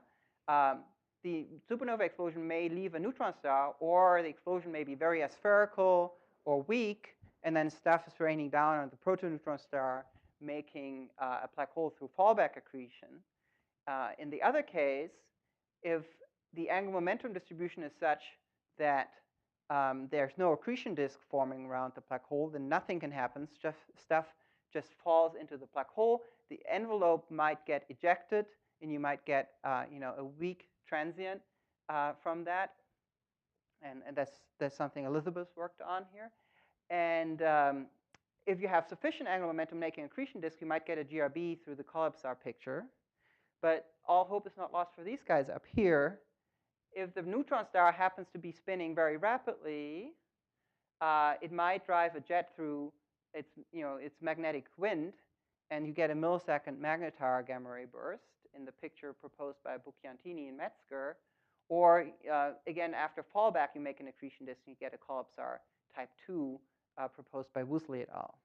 The supernova explosion may leave a neutron star, or the explosion may be very aspherical or weak, and then stuff is raining down on the protoneutron star, making a black hole through fallback accretion. In the other case, if the angular momentum distribution is such that there's no accretion disk forming around the black hole, then nothing can happen. Stuff just falls into the black hole. The envelope might get ejected, and you might get a weak transient from that. And that's something Elizabeth worked on here. And if you have sufficient angular momentum making accretion disk, you might get a GRB through the collapsar picture. But all hope is not lost for these guys up here. If the neutron star happens to be spinning very rapidly, it might drive a jet through its magnetic wind, and you get a millisecond magnetar gamma ray burst in the picture proposed by Bucchiantini and Metzger. Or again, after fallback, you make an accretion disk and you get a collapsar type 2 proposed by Woosley et al.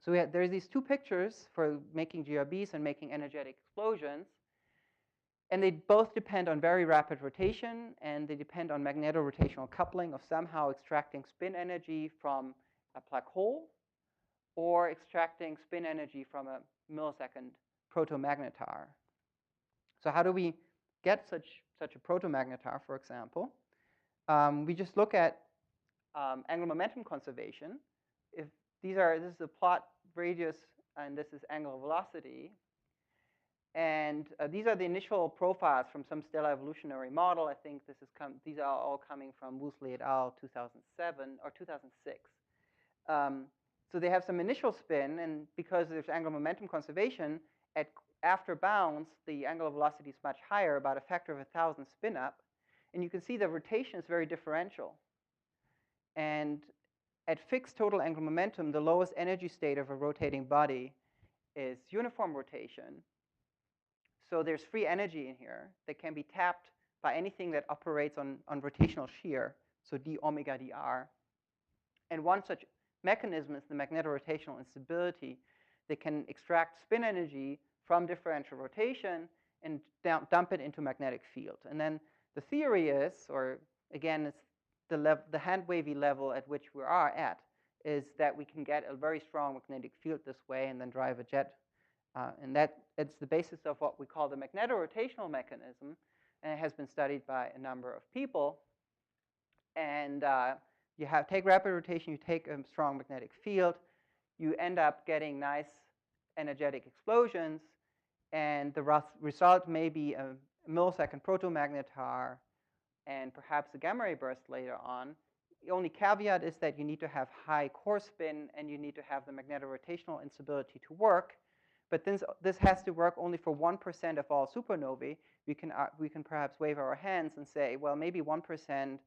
So there's these two pictures for making GRBs and making energetic explosions. And they both depend on very rapid rotation, and they depend on magnetorotational coupling of somehow extracting spin energy from a black hole or extracting spin energy from a millisecond protomagnetar. So how do we get such a protomagnetar, for example? We just look at angular momentum conservation. If this is the plot radius, and this is angular velocity. And these are the initial profiles from some stellar evolutionary model. I think these are all coming from Woosley et al. 2007 or 2006. So they have some initial spin, and because there's angular momentum conservation, after bounds, the angular velocity is much higher, about a factor of 1,000 spin up. And you can see the rotation is very differential. And at fixed total angular momentum, the lowest energy state of a rotating body is uniform rotation. So there's free energy in here that can be tapped by anything that operates on rotational shear, so d omega dr. And one such mechanism is the magnetorotational instability that can extract spin energy from differential rotation and dump it into magnetic field. And then the theory is, or again, it's the hand-wavy level at which we are at, is that we can get a very strong magnetic field this way and then drive a jet. And it's the basis of what we call the magnetorotational mechanism, and it has been studied by a number of people. And you take rapid rotation, you take a strong magnetic field, you end up getting nice energetic explosions, and the result may be a millisecond protomagnetar and perhaps a gamma ray burst later on. The only caveat is that you need to have high core spin and you need to have the magnetorotational instability to work. But this has to work only for 1% of all supernovae. We can perhaps wave our hands and say, well, maybe 1%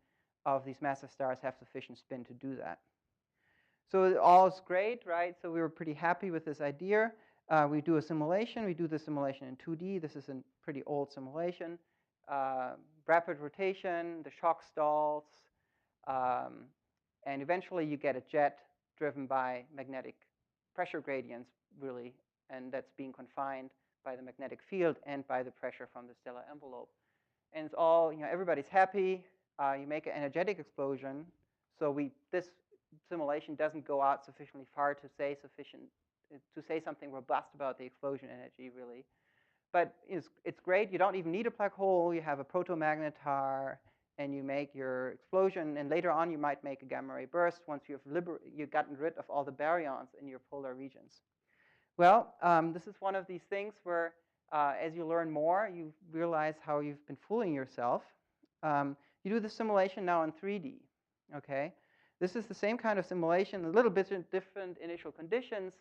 of these massive stars have sufficient spin to do that. So all is great, right? So we were pretty happy with this idea. We do a simulation. We do the simulation in 2D. This is a pretty old simulation. Rapid rotation, the shock stalls, and eventually you get a jet driven by magnetic pressure gradients, really, and that's being confined by the magnetic field and by the pressure from the stellar envelope. And it's all, everybody's happy. You make an energetic explosion. So this simulation doesn't go out sufficiently far to say something robust about the explosion energy, really. But it's great. You don't even need a black hole. You have a protomagnetar, and you make your explosion. And later on, you might make a gamma ray burst once you've gotten rid of all the baryons in your polar regions. Well, this is one of these things where, as you learn more, you realize how you've been fooling yourself. You do the simulation now in 3D. Okay, this is the same kind of simulation, a little bit different initial conditions.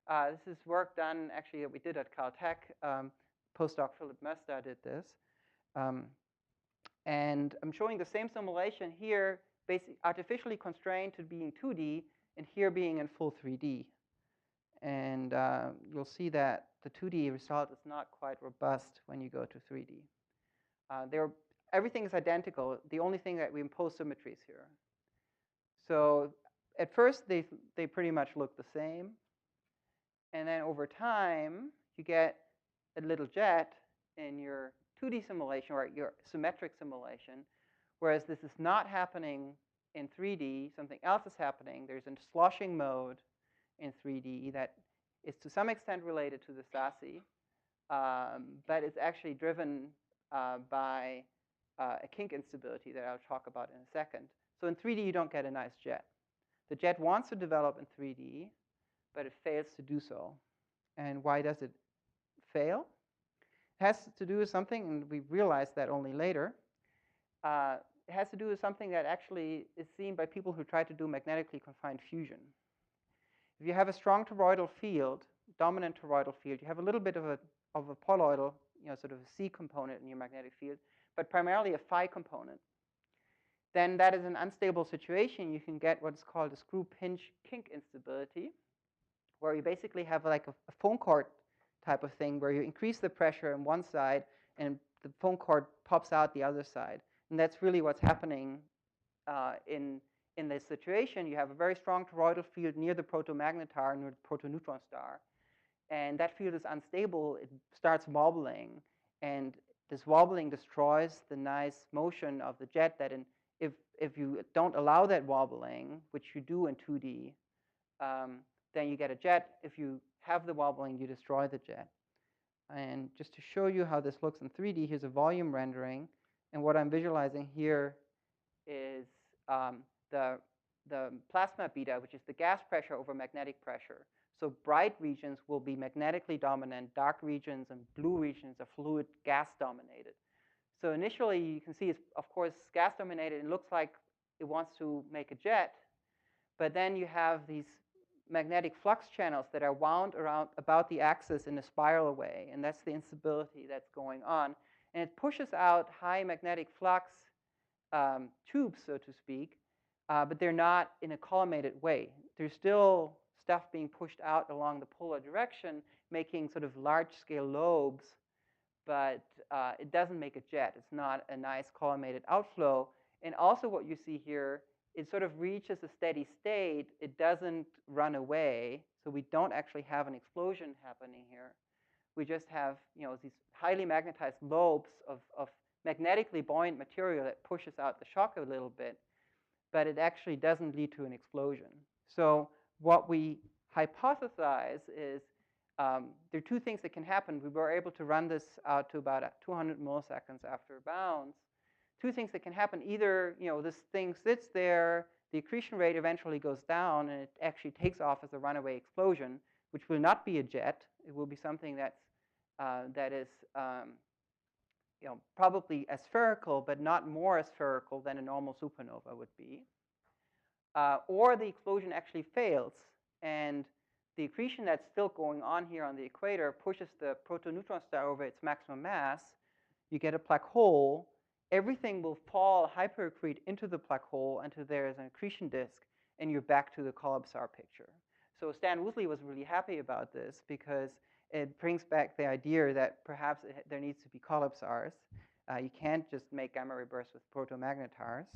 This is work done actually that we did at Caltech. Postdoc Philip Mesta did this. And I'm showing the same simulation here, basically artificially constrained to being 2D, and here being in full 3D. And you'll see that the 2D result is not quite robust when you go to 3D. Everything is identical. The only thing that we impose symmetries here. So at first, they pretty much look the same. And then over time, you get a little jet in your 2D simulation or your symmetric simulation, whereas this is not happening in 3D. Something else is happening. There's a sloshing mode in 3D that is to some extent related to the Stasi, but it's actually driven by a kink instability that I'll talk about in a second. So in 3D, you don't get a nice jet. The jet wants to develop in 3D, but it fails to do so. And why does it fail? It has to do with something, and we realized that only later. It has to do with something that actually is seen by people who try to do magnetically confined fusion. If you have a strong toroidal field, dominant toroidal field, you have a little bit of a poloidal, sort of a C component in your magnetic field, but primarily a phi component. Then that is an unstable situation. You can get what's called a screw pinch kink instability, where you basically have like a phone cord type of thing where you increase the pressure on one side and the phone cord pops out the other side. And that's really what's happening in this situation. You have a very strong toroidal field near the protomagnetar, near the protoneutron star. And that field is unstable. It starts wobbling. And this wobbling destroys the nice motion of the jet that if you don't allow that wobbling, which you do in 2D, then you get a jet. If you have the wobbling, you destroy the jet. And just to show you how this looks in 3D, here's a volume rendering. And what I'm visualizing here is the plasma beta, which is the gas pressure over magnetic pressure. So bright regions will be magnetically dominant, dark regions and blue regions are fluid gas dominated. So initially, you can see it's, of course, gas dominated. It looks like it wants to make a jet. But then you have these magnetic flux channels that are wound around about the axis in a spiral way. And that's the instability that's going on. And it pushes out high magnetic flux tubes, so to speak, but they're not in a collimated way. There's still stuff being pushed out along the polar direction, making sort of large-scale lobes, but it doesn't make a jet. It's not a nice collimated outflow. And also what you see here, it sort of reaches a steady state. It doesn't run away, so we don't actually have an explosion happening here. We just have these highly magnetized lobes of magnetically buoyant material that pushes out the shock a little bit, but it actually doesn't lead to an explosion. So what we hypothesize is there are two things that can happen. We were able to run this out to about 200 milliseconds after bounds. Two things that can happen. Either this thing sits there, the accretion rate eventually goes down, and it actually takes off as a runaway explosion, which will not be a jet. It will be something that is probably aspherical, but not more aspherical than a normal supernova would be. Or the explosion actually fails, and the accretion that's still going on here on the equator pushes the protoneutron star over its maximum mass. You get a black hole. Everything will fall hyperaccrete into the black hole until there is an accretion disk, and you're back to the collapsar picture. So Stan Woosley was really happy about this because it brings back the idea that perhaps there needs to be collapsars. You can't just make gamma ray bursts with protomagnetars.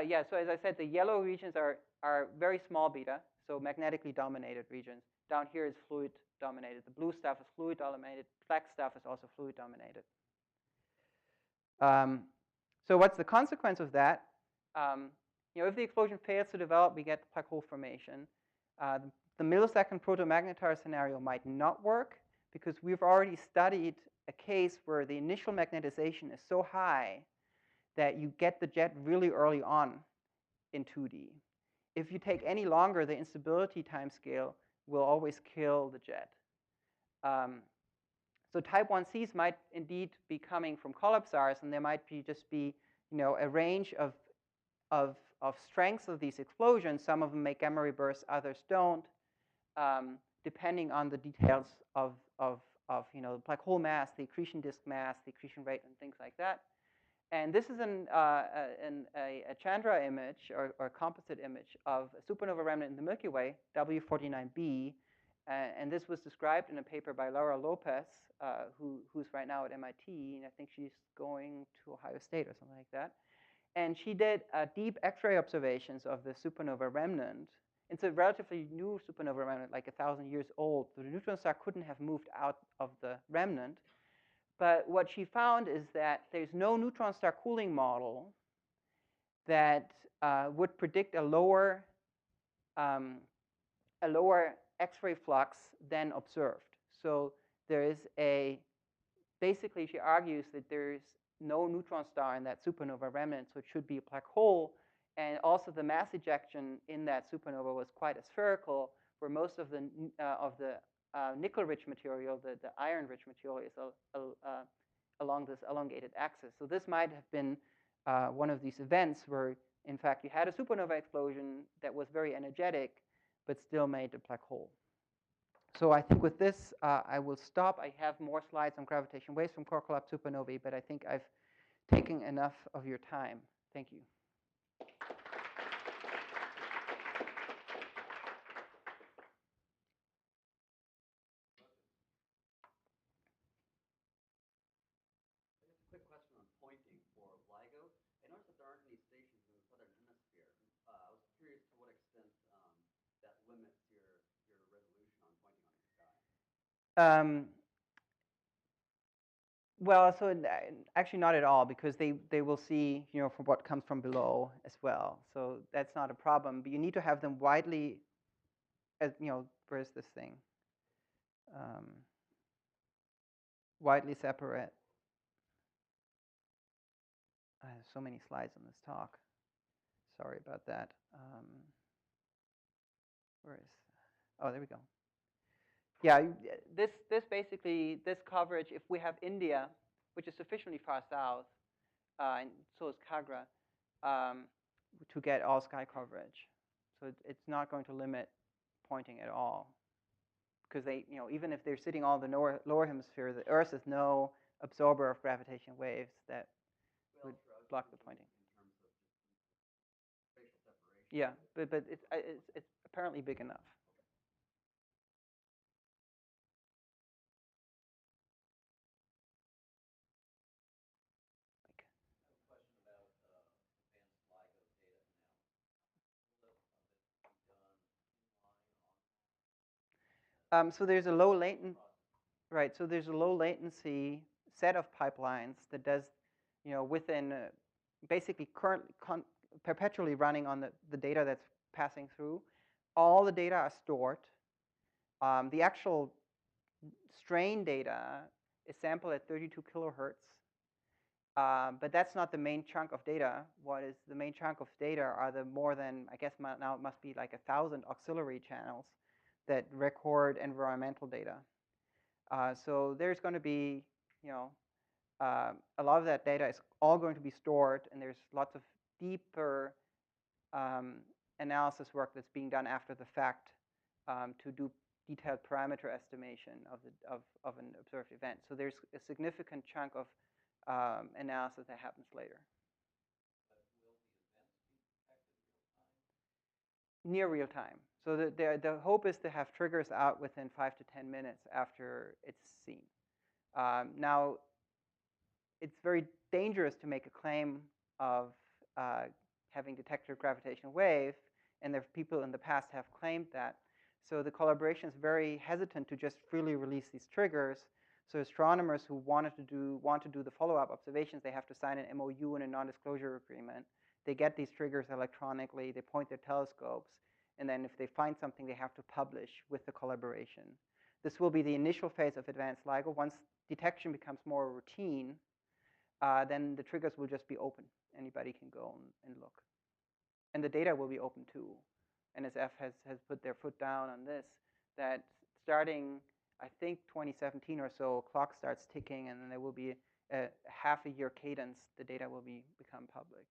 Yeah, so as I said, the yellow regions are very small beta, so magnetically dominated regions. Down here is fluid dominated. The blue stuff is fluid dominated. Black stuff is also fluid dominated. So what's the consequence of that? If the explosion fails to develop, we get black hole formation. The millisecond protomagnetar scenario might not work because we've already studied a case where the initial magnetization is so high that you get the jet really early on in 2D. If you take any longer, the instability timescale will always kill the jet. So type 1Cs might indeed be coming from collapsars, and there might just be a range of strengths of these explosions. Some of them make gamma ray bursts, others don't, depending on the details of the black hole mass, the accretion disk mass, the accretion rate, and things like that. And this is a Chandra image or a composite image of a supernova remnant in the Milky Way, W49b. And this was described in a paper by Laura Lopez, who's right now at MIT. And I think she's going to Ohio State or something like that. And she did deep X-ray observations of the supernova remnant. It's a relatively new supernova remnant, like 1,000 years old. So the neutron star couldn't have moved out of the remnant. But what she found is that there's no neutron star cooling model that would predict a lower X-ray flux than observed. So there is basically she argues that there's no neutron star in that supernova remnant, so it should be a black hole. And also the mass ejection in that supernova was quite aspherical, where most of the nickel-rich material, the iron-rich material, is along this elongated axis. So this might have been one of these events where, in fact, you had a supernova explosion that was very energetic, but still made a black hole. So I think with this, I will stop. I have more slides on gravitational waves from core collapse supernovae, but I think I've taken enough of your time. Thank you. Quick question on pointing for LIGO. I noticed that there aren't any stations in the southern hemisphere. I was curious to what extent that limits your resolution on pointing on the sky. Well, so actually not at all, because they will see from what comes from below as well. So that's not a problem. But you need to have them widely, where's this thing? widely separate. I have so many slides on this talk. Sorry about that. Where is? Oh, there we go. Yeah, this basically, this coverage, if we have India, which is sufficiently far south, and so is Kagra, to get all sky coverage. So it's not going to limit pointing at all. Because they, even if they're sitting all in the lower hemisphere, the Earth is no absorber of gravitational waves that would block the pointing. In terms of just spatial separation. Yeah, but it's apparently big enough. I have a question about advanced LIGO data analysis. Will this be done inline, on? So there's a low latent, right? So there's a low latency set of pipelines that does, within basically perpetually running on the data that's passing through. All the data are stored. The actual strain data is sampled at 32 kilohertz. But that's not the main chunk of data. What is the main chunk of data are the more than, I guess now it must be like 1,000 auxiliary channels that record environmental data. So there's going to be, a lot of that data is all going to be stored, and there's lots of deeper analysis work that's being done after the fact to do detailed parameter estimation of an observed event. So there's a significant chunk of analysis that happens later. But will the events be detected real time? Near real time. So the hope is to have triggers out within 5 to 10 minutes after it's seen. Now, it's very dangerous to make a claim of having detected a gravitational wave, and there are people in the past have claimed that. So the collaboration is very hesitant to just freely release these triggers. So astronomers who want to do the follow-up observations, they have to sign an MOU and a non-disclosure agreement. They get these triggers electronically. They point their telescopes. And then if they find something, they have to publish with the collaboration. This will be the initial phase of advanced LIGO. Once detection becomes more routine, then the triggers will just be open. Anybody can go and look. And the data will be open too. NSF has put their foot down on this, that starting, I think, 2017 or so, clock starts ticking, and then there will be a half-a-year cadence. The data will become public.